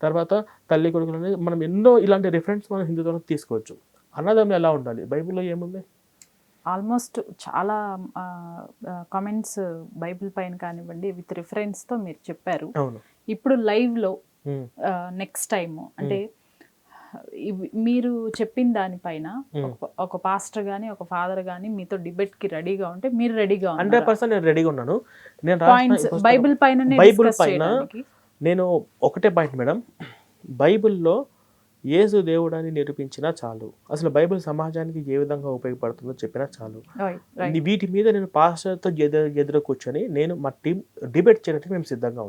తర్వాత తల్లి కొడుకులు అనేది మనం ఎన్నో ఇలాంటి రిఫరెన్స్ మనం హిందుత్వంలో తీసుకోవచ్చు. అన్నదమ్ములు ఎలా ఉండాలి, బైబిల్లో ఏముంది? ఆల్మోస్ట్ చాలా కామెంట్స్ బైబిల్ పైన కానివ్వండి విత్ రిఫరెన్స్తో మీరు చెప్పారు. అవును. ఇప్పుడు లైవ్లో నెక్స్ట్ టైం అంటే మీరు చెప్పిన దానిపైన ఒక పాస్టర్ గానీ ఒక ఫాదర్ గానీ మీతో డిబేట్ కి రెడీగా ఉంటే మీరు రెడీగా 100% నేను రెడీగా ఉన్నాను. బైబిల్ పైన నేను ఒకటే పాయింట్ మేడం, బైబిల్లో యేసు దేవుడని నిరూపించినా చాలు, అసలు బైబిల్ సమాజానికి ఏ విధంగా ఉపయోగపడుతుందో చెప్పినా చాలు. వీటి మీద నేను పాస్టర్తో ఎదురు కూర్చొని నేను మా టీం డిబేట్ చేయడానికి మేము సిద్ధంగా ఉన్నాం.